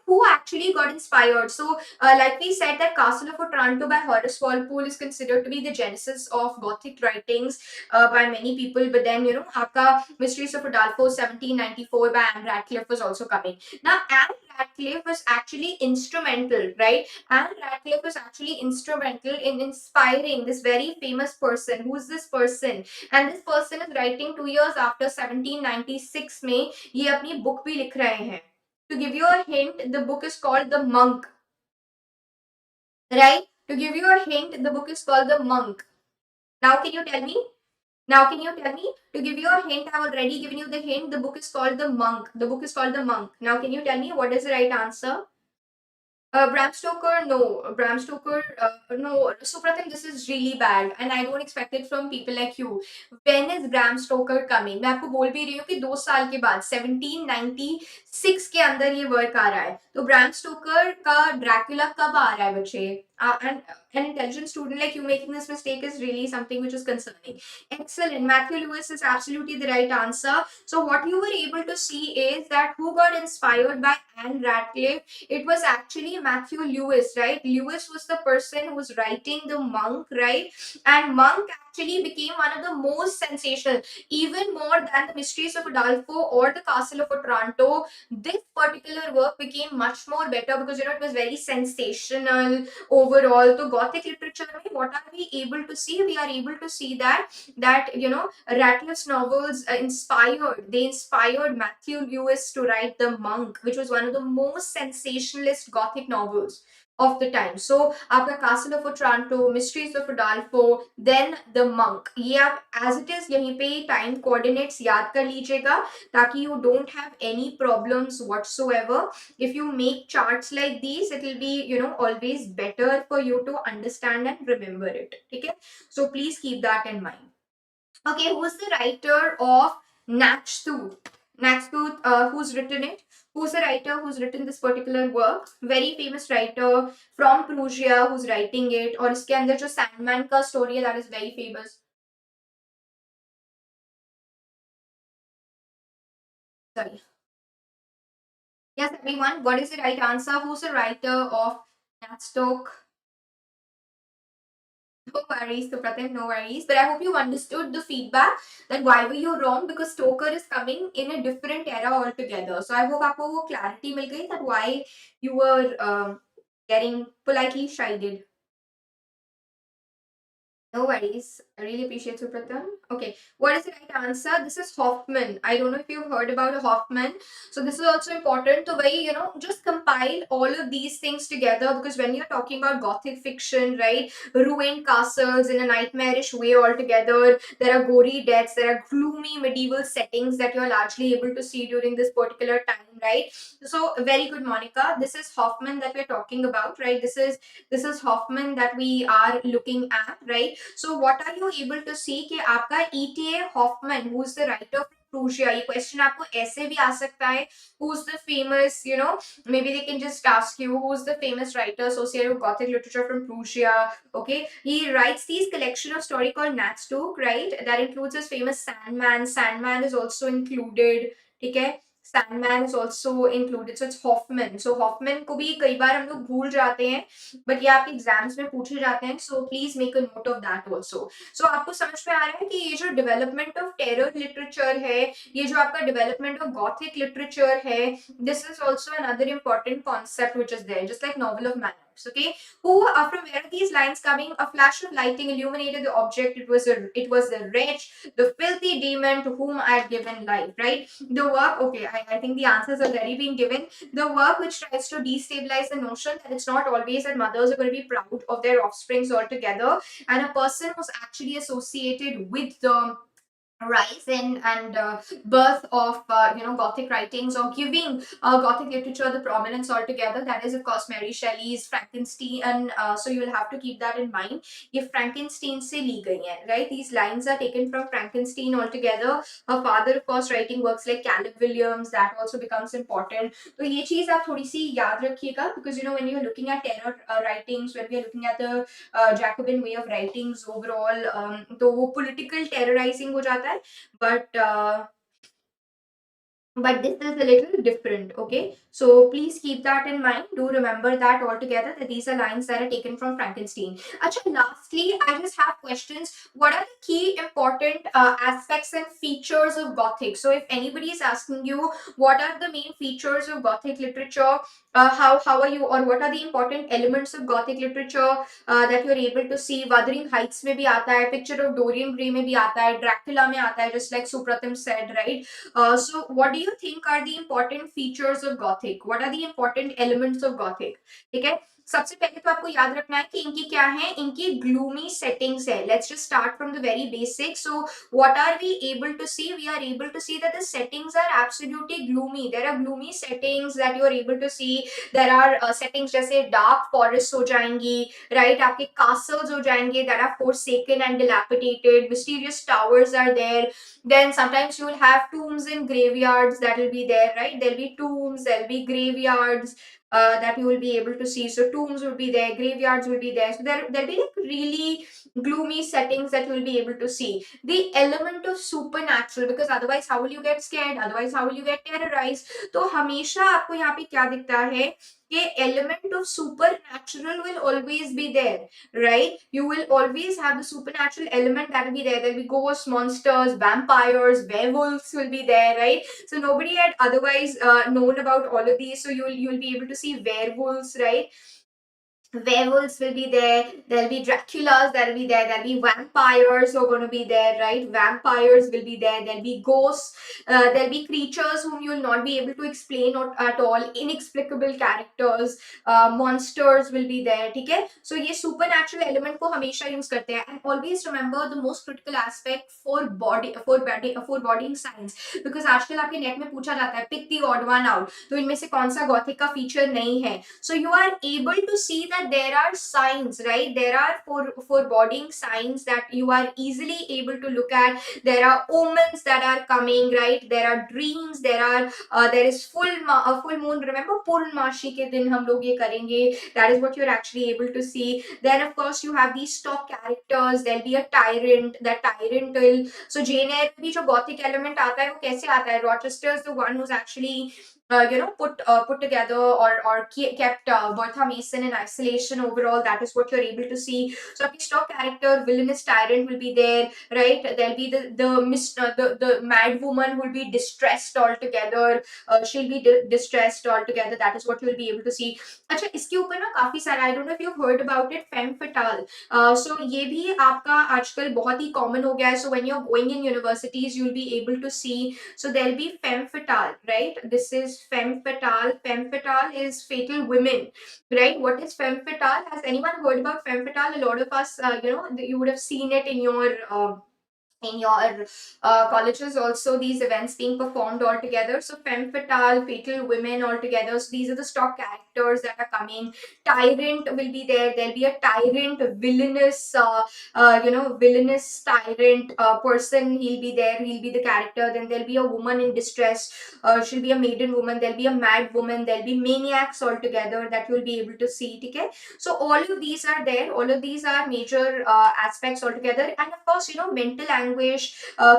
who actually got inspired? So, like we said, that Castle of Otranto by Horace Walpole is considered to be the genesis of Gothic writings by many people. But then, आपका Mysteries of Udolpho 1794 by Anne Radcliffe was also coming. Now, Anne Radcliffe was actually instrumental, right? Anne Radcliffe was actually instrumental in inspiring this very famous person. Who is this person? And this person is writing 2 years after 1796 में ये अपनी book भी लिख रहे हैं. To give you a hint, the book is called The Monk, right? To give you a hint, the book is called The Monk. Now can you tell me? To give you a hint, I've already given you the hint. The book is called The Monk. The book is called The Monk. Now can you tell me what is the right answer? Bram Stoker, no. Bram Stoker, no. So Pratham, this is really bad, and I don't expect it from people like you. When is Bram Stoker coming? मैं आपको बोल भी रही हूँ कि 2 साल के बाद 1796 के अंदर ये वर्क आ रहा है. तो ब्राम स्टोकर का ड्रैकुला कब आ रहा है बच्चे? And an intelligent student like you making this mistake is really something which is concerning. Excellent. Matthew Lewis is absolutely the right answer. So what you were able to see is that who got inspired by Anne Radcliffe? It was actually Matthew Lewis, right? Lewis was the person who was writing The Monk, right? And Monk actually became one of the most sensational, even more than the Mysteries of Udolpho or the Castle of Otranto. This particular work became much more better because it was very sensational overall. So Gothic literature, what are we able to see? We are able to see that Radcliffe's novels they inspired Matthew Lewis to write The Monk, which was one of the most sensationalist Gothic novels of the time. So आपका Castle of Otranto, Mysteries of Udolpho, then The Monk. ये आप as it is यहीं पे time coordinates याद कर लीजिएगा ताकि you don't have any problems whatsoever. If you make charts like these, it will be always better for you to understand and remember it. Okay, so please keep that in mind. Okay, who's the writer of Natchtooth? Natchtooth, who's written it? Who's the writer who's written this particular work? Very famous writer from Prussia who's writing it. और इसके अंदर जो Sandman का story है, that is very famous. Sorry. Yes, everyone. What is the right answer? Who's the writer of Natstoke? No worries, Supratim, no worries. But I hope you understood the feedback that why were you wrong, because Stoker is coming in a different era altogether. So I hope आपको वो clarity मिल गई that why you were getting politely chided. No worries. I really appreciate Supratam. Okay, what is the right answer? This is Hoffman. I don't know if you've heard about a Hoffman. So this is also important to very, just compile all of these things together, because when you're talking about Gothic fiction, right, ruined castles in a nightmarish way altogether, there are gory deaths, there are gloomy medieval settings that you're largely able to see during this particular time, right? So very good, Monica. This is Hoffman that we're talking about, right? This is Hoffman that we are looking at, right? So what are you able to see कि आपका ETA Hoffman, who is the writer of Prussia, ये question आपको ऐसे भी आ सकता है, who's the famous, maybe they can just ask you who's the famous writer associated with Gothic literature from Prussia. Okay, he writes these collection of story called Natstoke, right? That includes his famous Sandman. Sandman is also included. ठीक है, Sandman is also included. So it's Hoffman. So Hoffman को भी कई बार हम लोग भूल जाते हैं, बट ये आपके एग्जाम्स में पूछे जाते हैं. So please make a note of that also. So आपको समझ में आ रहा है कि ये जो डेवलपमेंट ऑफ टेरर लिटरेचर है, ये जो आपका डेवलपमेंट ऑफ गॉथिक लिटरेचर है, this is also another important concept which is there, just like novel of manners. Okay, who from where are these lines coming? A flash of lighting illuminated the object. It was the wretch, the filthy demon to whom I had given life, right? The work, okay, I think the answers have already been given. The work which tries to destabilize the notion that it's not always that mothers are going to be proud of their offsprings altogether, and a person who's actually associated with the rise in and birth of Gothic writings, or giving Gothic literature the prominence altogether, that is of course Mary Shelley's Frankenstein. And so you'll have to keep that in mind. If Frankenstein se li gayi hai, right, these lines are taken from Frankenstein altogether. Her father of course writing works like Caleb Williams, that also becomes important. So ये चीज आप थोड़ी सी याद रखिएगा, because when you're looking at terror writings, when we're looking at the Jacobin way of writings overall, तो वो political terrorizing हो जाता है, but this is a little different. Okay, so please keep that in mind. Do remember that altogether, that these are lines that are taken from Frankenstein. Acha, lastly, I just have questions. What are the key important aspects and features of Gothic? So if anybody is asking you what are the main features of Gothic literature, how are you, or what are the important elements of Gothic literature that you're able to see? Wuthering Heights में भी आता है, Picture of Dorian Gray में भी आता है, Dracula में आता है, just like Supratim said, right? So what do you think are the important features of Gothic? What are the important elements of Gothic? ठीक है, सबसे पहले तो आपको याद रखना है कि इनकी क्या है, इनकी gloomy settings है. Let's just start from the very basic. So what are we able to see? We are able to see that the settings are absolutely gloomy. There are gloomy settings that you are able to see. There are settings जैसे dark forests हो जाएंगी, right? आपके castles हो जाएंगे that are forsaken and dilapidated. Mysterious towers are there. Then sometimes you will have tombs in graveyards that will be there, right? There'll be tombs, there'll be graveyards that you will be able to see. So tombs will be there, graveyards will be there. So there'll be like really gloomy settings that you will be able to see. The element of supernatural, because otherwise how will you get scared? Otherwise how will you get terrorized? तो हमेशा आपको यहाँ पे क्या दिखता है कि element of supernatural will always be there, right? You will always have the supernatural element that will be there. There'll be ghosts, monsters, vampires, werewolves will be there, right? So nobody had otherwise known about all of these. So you'll be able to see werewolves, right? Werewolves will be there, there'll be Draculas that'll be there, there'll be vampires who are going to be there, right? Vampires will be there, there'll be ghosts, there'll be creatures whom you will not be able to explain at all, inexplicable characters, monsters will be there. ठीक है, so ये supernatural element को हमेशा use करते हैं. And always remember the most critical aspect for bodying science, because आजकल आपके net में पूछा जाता है pick the odd one out, तो इनमें से कौन सा गॉथिक का फीचर नहीं है. So you are able to see that there are signs, right? There are foreboding signs that you are easily able to look at. There are omens that are coming, right? There are dreams, there is full moon. Remember पूर्णमासी के दिन हम लोग ये करेंगे. That is what you're actually able to see. Then of course you have these stock characters. There'll be a tyrant. That tyrant will, so Jane Eyre भी जो gothic element आता है वो कैसे आता है? Rochester is the one who's actually put together or kept Bertha Mason in isolation overall. That is what you're able to see. So the stock character, villainous tyrant will be there, right? There'll be the mad woman who will be distressed altogether. She'll be distressed altogether. That is what you will be able to see. अच्छा इसके ऊपर ना काफी सारा, I don't know if you've heard about it, femme fatale. So ये भी आपका आजकल बहुत ही common हो गया है. So when you're going in universities, you'll be able to see. So there'll be femme fatale, right? This is femme fatale. Femme fatale is fatal women, right? What is femme fatale? Has anyone heard about femme fatale? A lot of us, you would have seen it in your colleges also, these events being performed all together. So femme fatale, fatal women all together. So these are the stock characters that are coming. Tyrant will be there. There'll be a tyrant, villainous, villainous tyrant person. He'll be there. He'll be the character. Then there'll be a woman in distress. She'll be a maiden woman. There'll be a mad woman. There'll be maniacs all together that you'll be able to see. Okay. So all of these are there. All of these are major aspects altogether. And of course, mental anguish,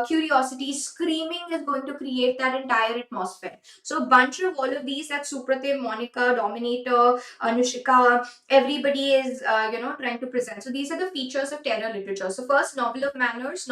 curiosity, screaming is going to create that entire atmosphere. So a bunch of all of these, that Supratim, Monica, Dominator, Anushika, everybody is trying to present. So these are the features of terror literature. So first, novel of manners,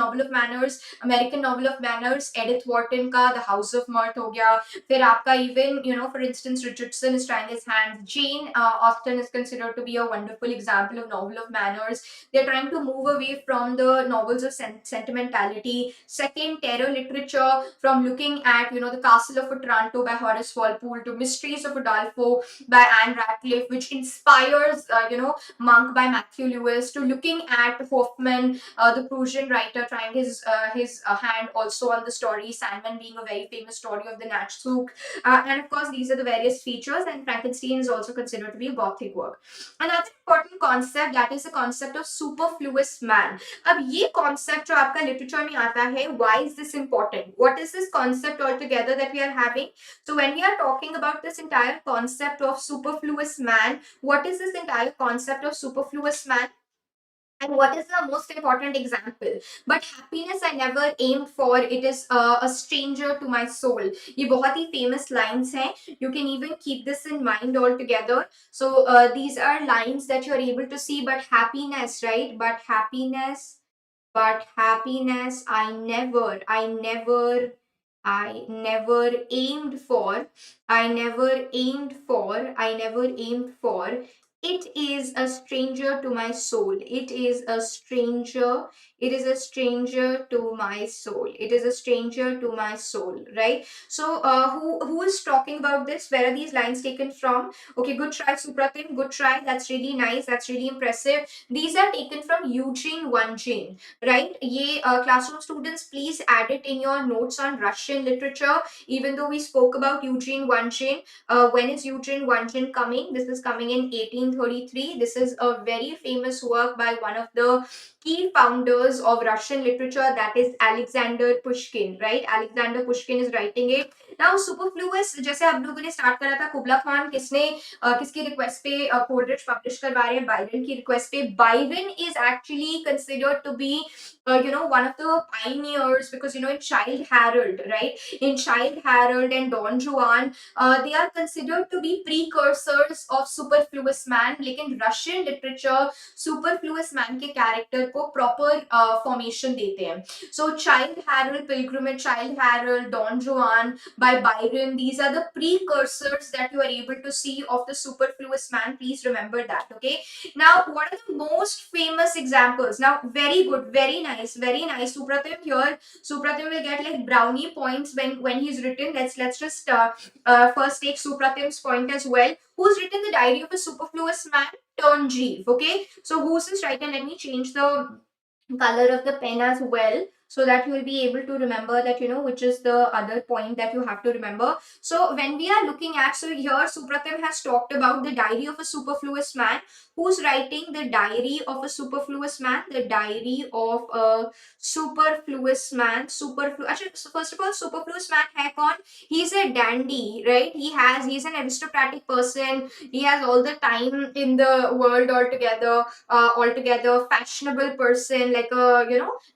American novel of manners, Edith Wharton का The House of Mirth हो गया. फिर आपका even, for instance, Richardson is trying his hands. Jane Austen is considered to be a wonderful example of novel of manners. They're trying to move away from the novels of sentimentality. Second, terror literature, from looking at, the Castle of Otranto by Horace Walpole to Mysteries of Udolpho by Anne Radcliffe, which inspires, Monk by Matthew Lewis, to looking at Hoffman, the Prussian writer, trying his hand also on the story, Sandman being a very famous story of the Nachzug. And of course, these are the various features, and Frankenstein is also considered to be a Gothic work. Another important concept, that is the concept of superfluous man. अब ये concept जो आपका literature में आता है, why is this important? What is this concept altogether that we are having? So when we are talking about this entire concept of superfluous man, what is this entire concept of superfluous man? And what is the most important example? But happiness I never aimed for, it is a stranger to my soul. ये बहुत ही famous lines हैं. You can even keep this in mind altogether. So these are lines that you are able to see. But happiness, right? But happiness I never aimed for. I never aimed for. It is a stranger to my soul. It is a stranger. It is a stranger to my soul. It is a stranger to my soul, right? So, who is talking about this? Where are these lines taken from? Okay, good try, Supratim. Good try. That's really nice. That's really impressive. These are taken from Eugene Onegin, right? Ye classroom students, please add it in your notes on Russian literature. Even though we spoke about Eugene Onegin, when is Eugene Onegin coming? This is coming in 1833. This is a very famous work by one of the key founders of Russian literature, that is Alexander Pushkin, right? Alexander Pushkin is writing it. Now superfluous, जैसे आप लोगों ने start करा था, कुबला खान किसने किसकी request पे Coleridge publish करवा रहे हैं? बाइरन की रिक्वेस्ट पे. बाइरन is actually considered to be one of the pioneers, because in Childe Harold, right? In Childe Harold and Don Juan, they are considered to be precursors of superfluous man. लेकिन Russian literature superfluous man के character को proper formation देते हैं. So Childe Harold, Pilgrimage, Childe Harold, Don Juan by Byron, these are the precursors that you are able to see of the superfluous man. Please remember that. Okay. Now, what are the most famous examples? Now, very good, very nice, Supratim. Here, Supratim will get like brownie points when he's written. Let's just first take Supratim's point as well. Who's written the Diary of a Superfluous Man? Turnjeev. Okay. So who's this writer? Let me change the color of the pen as well, so that you will be able to remember that which is the other point that you have to remember. So when we are looking at, so here Supratim has talked about the Diary of a Superfluous Man. Who's writing the Diary of a Superfluous Man? The Diary of a Superfluous Man. Actually, so first of all, superfluous man hai kaun? He's a dandy, right? He's an aristocratic person. He has all the time in the world altogether, fashionable person, like a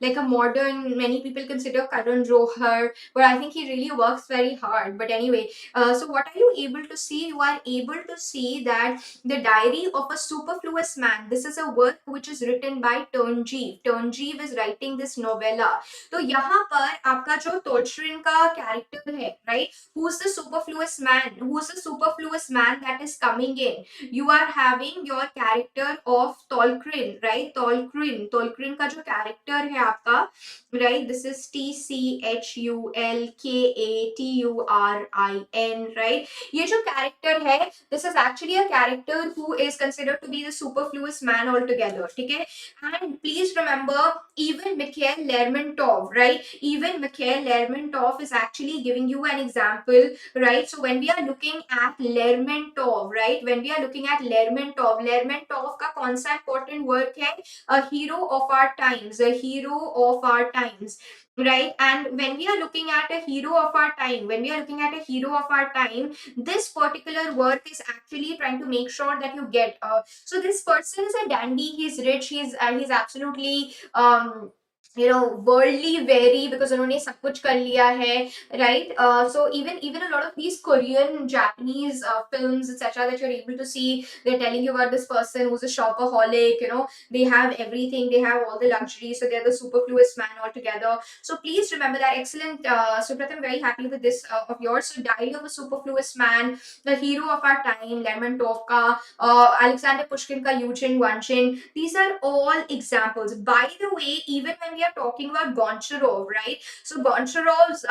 like a modern many people consider Karan Johar, but I think he really works very hard. But anyway, so what are you able to see? You are able to see that the Diary of a Superfluous Man. This is a work which is written by Turnjeev. Turnjeev is writing this novella. तो यहाँ पर आपका जो Tolstoy का character है, right? Who's the superfluous man? Who's the superfluous man that is coming in? You are having your character of Tolkien, right? Tolkien का जो character है आपका, right? This is Tchulkaturin, right? ये जो character है, this is actually a character who is considered to be the superfluous man altogether, ठीक है? And please remember, even Mikhail Lermontov, right? Even Mikhail Lermontov is actually giving you an example, right? So when we are looking at Lermontov, right? When we are looking at Lermontov का कौन सा important work है? A hero of our times, a hero of our times, right? And when we are looking at a hero of our time, this particular work is actually trying to make sure that you get. So this person is a dandy. He's rich. He's absolutely worldly very, because उन्होंने सब कुछ कर लिया है, right? So even a lot of these Korean, Japanese films, etc., that you're able to see, they're telling you about this person who's a shopaholic. They have everything, they have all the luxuries, so they're the superfluous man altogether. So please remember that. Excellent, Suprath, I'm very happy with this of yours. So Diary of a Superfluous Man, the hero of our time, Lermontov ka, Alexander Pushkin ka Yujin Wanshin. These are all examples. By the way, even when we are talking about Goncharov, right? So Goncharov's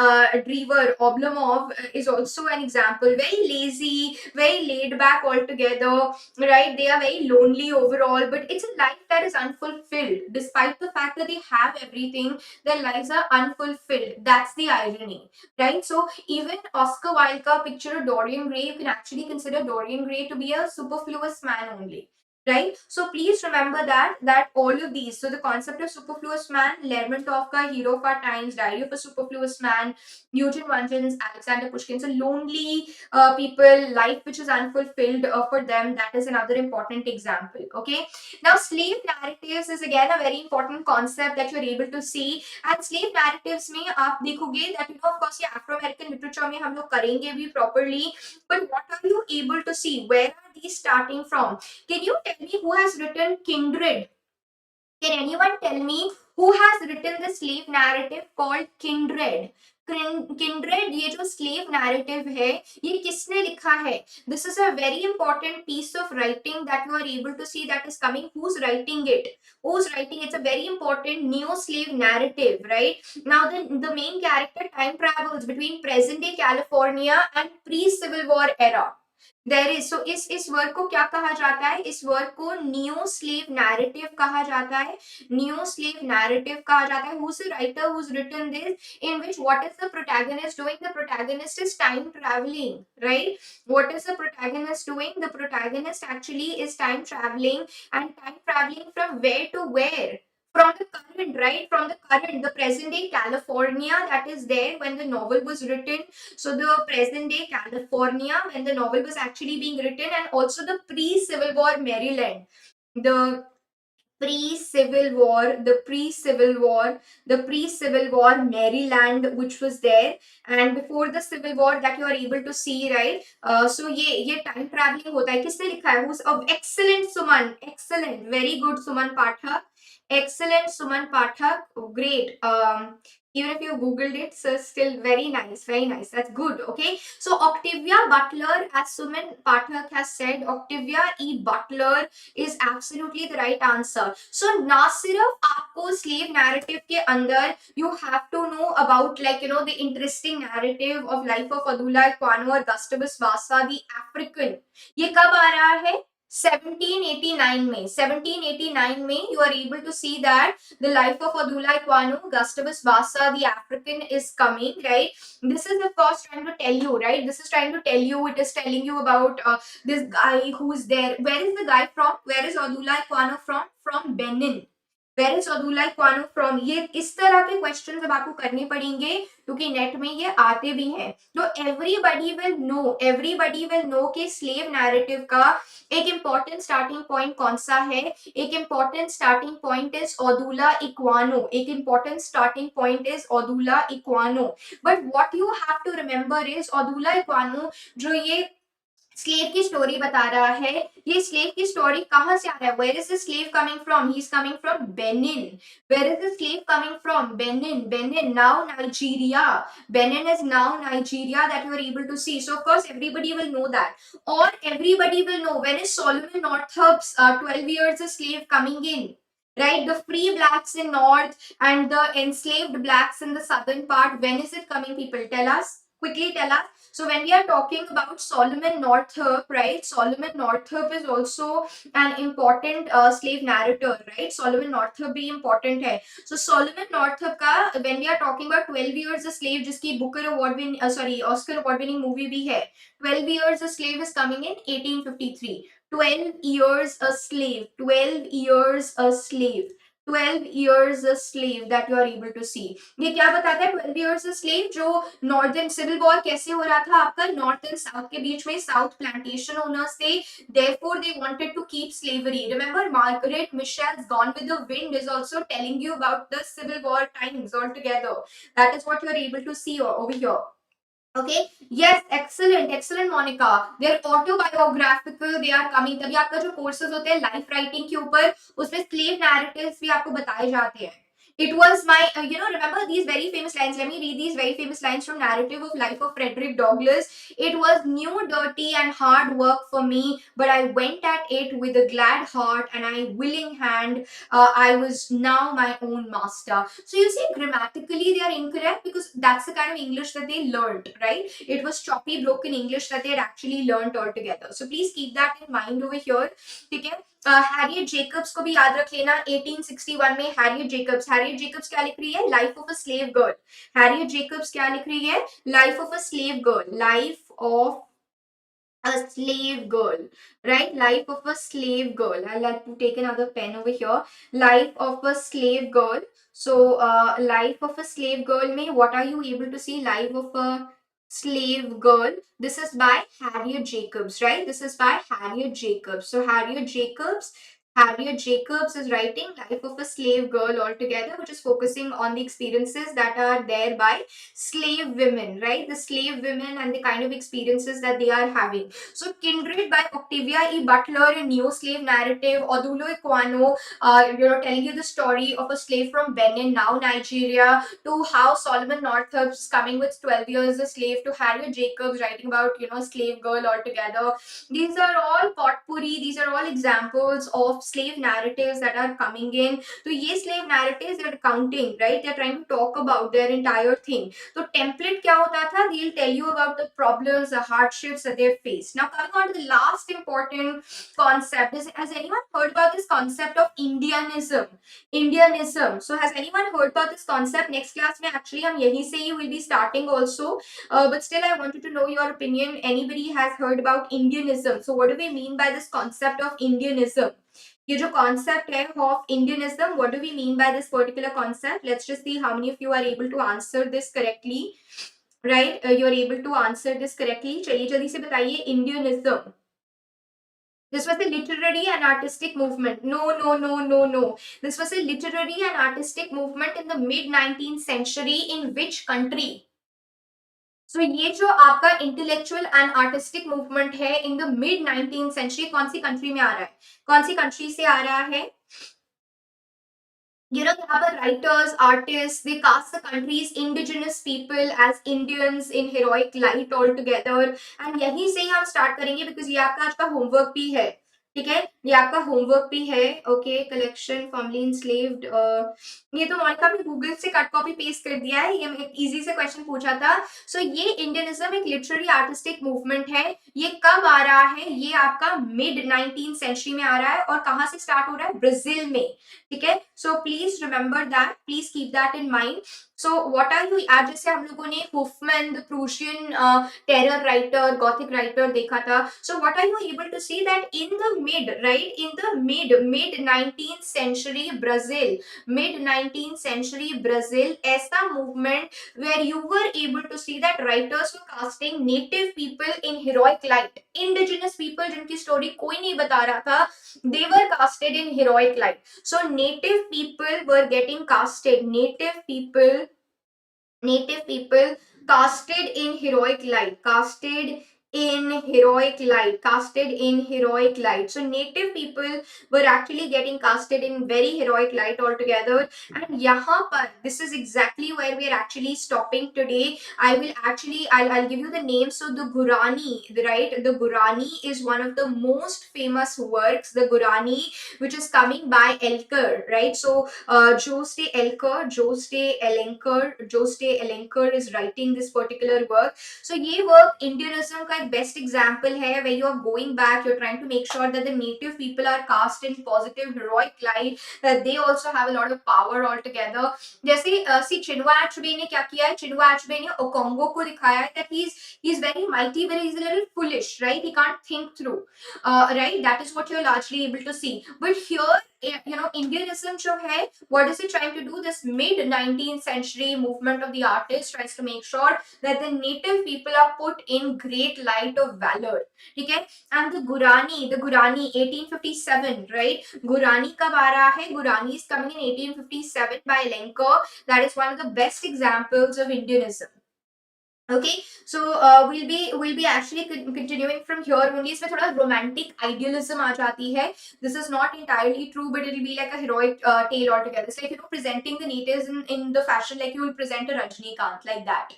Drever, Oblomov is also an example. Very lazy, very laid back altogether, right? They are very lonely overall, but it's a life that is unfulfilled. Despite the fact that they have everything, their lives are unfulfilled. That's the irony, right? So even Oscar Wilde ka picture of Dorian Gray, you can actually consider Dorian Gray to be a superfluous man only, right? So please remember that all of these, so the concept of superfluous man, Lermontov ka Hero of Our Times, Diary of a Superfluous Man, Eugene Onegin, Alexander Pushkin, so lonely people, life which is unfulfilled for them, that is another important example. Okay, now slave narratives is again a very important concept that you're able to see. And slave narratives में आप देखोगे that of course ये Afro American literature में हम लोग करेंगे भी properly, but what are you able to see? Where are these starting from? Can you tell me who has written Kindred? Can anyone tell me who has written the slave narrative called Kindred? Kindred, ये जो slave narrative है, ये किसने लिखा है? This is a very important piece of writing that you are able to see that is coming. Who's writing it? Who's writing? It's a very important neo-slave narrative, right? Now the main character time travels between present day California and pre-Civil War era. There is, so इस work को क्या कहा जाता है? इस work को neo slave narrative कहा जाता है. नियो स्लेव नैरेटिव कहा जाता है. Who's the writer who's written this? In which what is the protagonist doing? The protagonist is time traveling, right? What is the protagonist doing? The protagonist actually is time traveling, and time traveling from where to where? From the current, right? From the current, the present day California that is there when the novel was written. So the present day California when the novel was actually being written, and also the pre-Civil War Maryland, the pre-Civil War Maryland which was there, and before the Civil War that you are able to see, right? So ये time traveling होता है. किसने लिखा है? Who's of excellent Suman, excellent, very good Suman Pathak, excellent Suman Pathak, great. Even if you googled it, so still very nice, very nice. That's good. Okay, so Octavia Butler, as Suman Pathak has said, Octavia E. Butler is absolutely the right answer. So ना सिर्फ आपको slave narrative के अंदर you have to know about the interesting narrative of life of Abdullah Quano और Gustavus Vasa the African. ये कब आ रहा है? 1789 में. 1789 में you are able to see that the life of Abdullah Quano, Gustavus Vasa the African is coming, right? This is of course trying to tell you, right? This is trying to tell you, it is telling you about this guy who's there. Where is the guy from? Where is Abdullah Quano from? From Benin. Where is अदुल्ला Equiano from, ये इस तरह के question जब आपको करने पड़ेंगे क्योंकि नेट में ये आते भी हैं, तो एवरीबडी विल नो कि स्लेव नैरेटिव का एक इंपॉर्टेंट स्टार्टिंग पॉइंट कौन सा है। एक इंपॉर्टेंट स्टार्टिंग पॉइंट इज अदुल्ला इक्वानो, एक इंपॉर्टेंट स्टार्टिंग पॉइंट इज अदुल्ला Equiano. But what you have to remember is अदुल्ला इक्वानो जो ये स्लेव की स्टोरी बता रहा है, ये स्लेव की स्टोरी कहां से आ रहा है, where is the slave coming from, he is coming from Benin. Where is the slave coming from, Benin, Benin now Nigeria, Benin is now Nigeria that you are able to see, so of course everybody will know that, और everybody will know when is Solomon Northup's 12 years a slave coming in, right, the free blacks in north and the enslaved blacks in the southern part, when is it coming, people tell us, quickly tell us. So when we are talking about Solomon Northup, right? Solomon Northup is also an important slave narrator, right? Solomon Northup भी important है. So Solomon Northup का when we are talking about 12 years a slave, जिसकी Booker Award win Oscar Award winning movie भी है. 12 years a slave is coming in 1853. 12 years a slave. 12 years a slave. 12 years a slave that you are able to see. ये क्या बताता है 12 years a slave, जो northern civil war कैसे हो रहा था आपका नॉर्थ एंड साउथ के बीच में, साउथ प्लांटेशन ओनर्स थे, therefore they wanted to keep slavery. Remember Margaret Mitchell's Gone with the Wind is also telling you about the civil war times altogether. That is what you are able to see over here. Okay, yes, excellent, excellent Monica. They are autobiographical, they are coming. तभी आपका जो courses होते हैं life writing के ऊपर, उसमें slave narratives भी आपको बताए जाते हैं. It was my, remember these very famous lines. Let me read these very famous lines from Narrative of Life of Frederick Douglass. It was new, dirty, and hard work for me, but I went at it with a glad heart and a willing hand. I was now my own master. So you see, grammatically they are incorrect because that's the kind of English that they learned, right? It was choppy, broken English that they had actually learned altogether. So please keep that in mind over here. Okay. Harriet Jacob's को भी याद रख लेना. 1861 में Harriet Jacob's क्या लिख रही है, life of a slave girl. Harriet Jacob's क्या लिख रही है, life of a slave girl, life of a slave girl, right? Life of a slave girl. I like to take another pen over here. Life of a slave girl. So life of a slave girl mein what are you able to see, life of a slave girl, this is by Harriet Jacobs, right? This is by Harriet Jacobs. So Harriet Jacobs is writing Life of a Slave Girl altogether, which is focusing on the experiences that are there by slave women, right? The slave women and the kind of experiences that they are having. So Kindred by Octavia E. Butler, a neo slave narrative. Odulo Ekwano, telling you the story of a slave from Benin, now Nigeria, to how Solomon Northup's coming with 12 years a slave, to Harriet Jacobs writing about, slave girl altogether. These are all potpourri, these are all examples of slave narratives that are coming in. So ये slave narratives they are counting, right? They are trying to talk about their entire thing. So template क्या होता था? They'll tell you about the problems, the hardships that they face. Now coming on to the last important concept, has anyone heard about this concept of Indianism? Indianism. So has anyone heard about this concept? Next class में actually हम यहीं से ही will be starting also. But still I wanted to know your opinion. Anybody has heard about Indianism? So what do we mean by this concept of Indianism? ये जो concept है of Indianism, what do we mean by this particular concept? Let's just see how many of you are able to answer this correctly. Right? You are able to answer this correctly. चलिए जल्दी से बताइए Indianism. This was a literary and artistic movement. No. This was a literary and artistic movement in the mid-19th century in which country? So ये जो आपका intellectual and artistic movement है in the mid 19th century, कौन सी country में आ रहा है, कौन सी country से आ रहा है? यहाँ पर writers, artists, they cast the country's indigenous people as Indians in heroic light altogether. And यहीं से ही हम स्टार्ट करेंगे because ये आपका आज का होमवर्क भी है, ठीक है, ये आपका होमवर्क भी है. ओके, कलेक्शन फॉर्मली इंस्लेव्ड, ये तो मोनिका ने गूगल से कट कॉपी पेस्ट कर दिया है, ये एक इजी से क्वेश्चन पूछा था. सो ये इंडियनिज्म एक लिटरेरी आर्टिस्टिक मूवमेंट है. ये कब आ रहा है, ये आपका मिड 19th सेंचुरी में आ रहा है. और कहां से स्टार्ट हो रहा है, ब्राजील में, ठीक है. So please remember that, please keep that in mind. So what are you, आज जैसे हम लोगों ने Hoffmann the Prussian terror writer, Gothic writer देखा था. So what are you able to see that in the mid, right, in the mid 19th century Brazil, mid 19th century Brazil, ऐसा movement where you were able to see that writers were casting native people in heroic light. Indigenous people जिनकी story कोई नहीं बता रहा था, they were casted in heroic light. So native people were getting casted, native people casted in heroic light, casted in heroic light, casted in heroic light. So native people were actually getting casted in very heroic light altogether. And yahan par, this is exactly where we are actually stopping today. I'll give you the name. So the Gurani, right, the Gurani is one of the most famous works, the Gurani, which is coming by Elker, right? So Joste Elenker is writing this particular work. So ये work Indianism का एक best example है, where you are going back, you're trying to make sure that the native people are cast in positive heroic light, that they also have a lot of power altogether. जैसे सी Chinua एचबे ने क्या किया है, Chinua एचबे ने ओकोंगो को दिखाया है that he's very mighty but he's a little foolish, right? He can't think through, right? That is what you're largely able to see. But here, you know, Indianism jo hai, what is it trying to do? This mid 19th century movement of the artist tries to make sure that the native people are put in great light of valor. Okay? And the Gurani 1857, right? Gurani kab aa raha hai? Gurani is coming in 1857 by Lenker. That is one of the best examples of Indianism. Okay, so we'll be actually continuing from here only. इसमें थोड़ा romantic idealism आ जाती है. This is not entirely true, but it'll be like a heroic tale altogether. It's like, you know, presenting the natives in the fashion like you will present a Rajnikant, like that.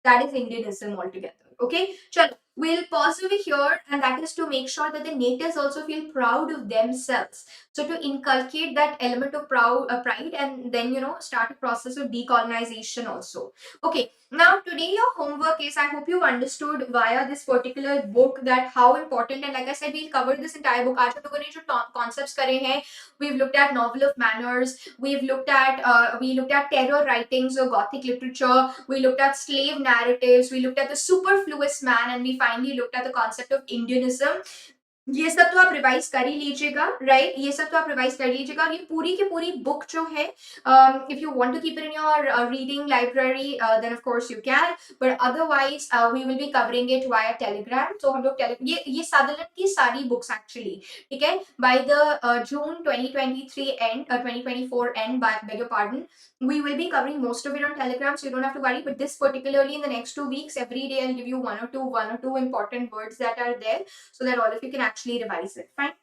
That is Indianism altogether. Okay, chalo, we'll pause over here, and that is to make sure that the natives also feel proud of themselves. So to inculcate that element of pride, and then, you know, start a process of decolonization also. Okay, now today your homework is, I hope you've understood via this particular book that how important, and like I said, we'll cover this entire book. आज हम लोगों ने जो concepts करे हैं, we've looked at novel of manners, we looked at terror writings or Gothic literature, we looked at slave narratives, we looked at the superfluous man, and we finally looked at the concept of Indianism. ये सब तो आप revise कर ही लीजिएगा, right? ये सब तो आप रिवाइज कर लीजिएगा, और ये पूरी की पूरी बुक जो है, if you want to keep it in your reading library, then of course you can, but otherwise we will be covering it via Telegram. तो हम लोग ये सदरलैंड की सारी बुक्स एक्चुअली, ठीक है, by the June 2023 and 2024 and, beg your pardon, we will be covering most of it on Telegram, so you don't have to worry. But this particularly in the next 2 weeks, every day I'll give you one or two important words that are there, so that all of you can actually revise it. Fine.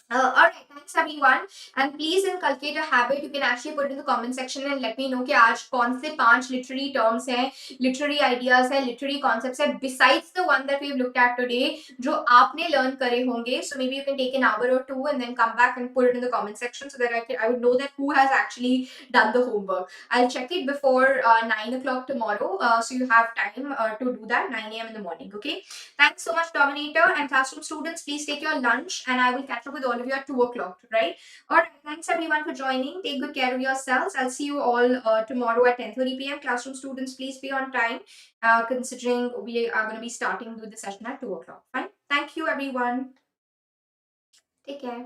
Alright, thanks everyone, and please inculcate a habit. You can actually put it in the comment section and let me know कि आज कौन से 5 literary terms हैं, literary ideas हैं, literary concepts हैं, besides the one that we've looked at today, जो आपने learn करे होंगे. So maybe you can take an hour or two and then come back and put it in the comment section, so that I would know that who has actually done the homework. I'll check it before 9 o'clock tomorrow, so you have time to do that, 9 a.m. in the morning. Okay, thanks so much, Dominator, and classroom students, please take your lunch, and I will catch up with all of you at 2 o'clock, right? All right, thanks everyone for joining. Take good care of yourselves. I'll see you all tomorrow at 10:30 p.m. Classroom students, please be on time, considering we are going to be starting with the session at 2 o'clock. Fine. Thank you, everyone. Take care.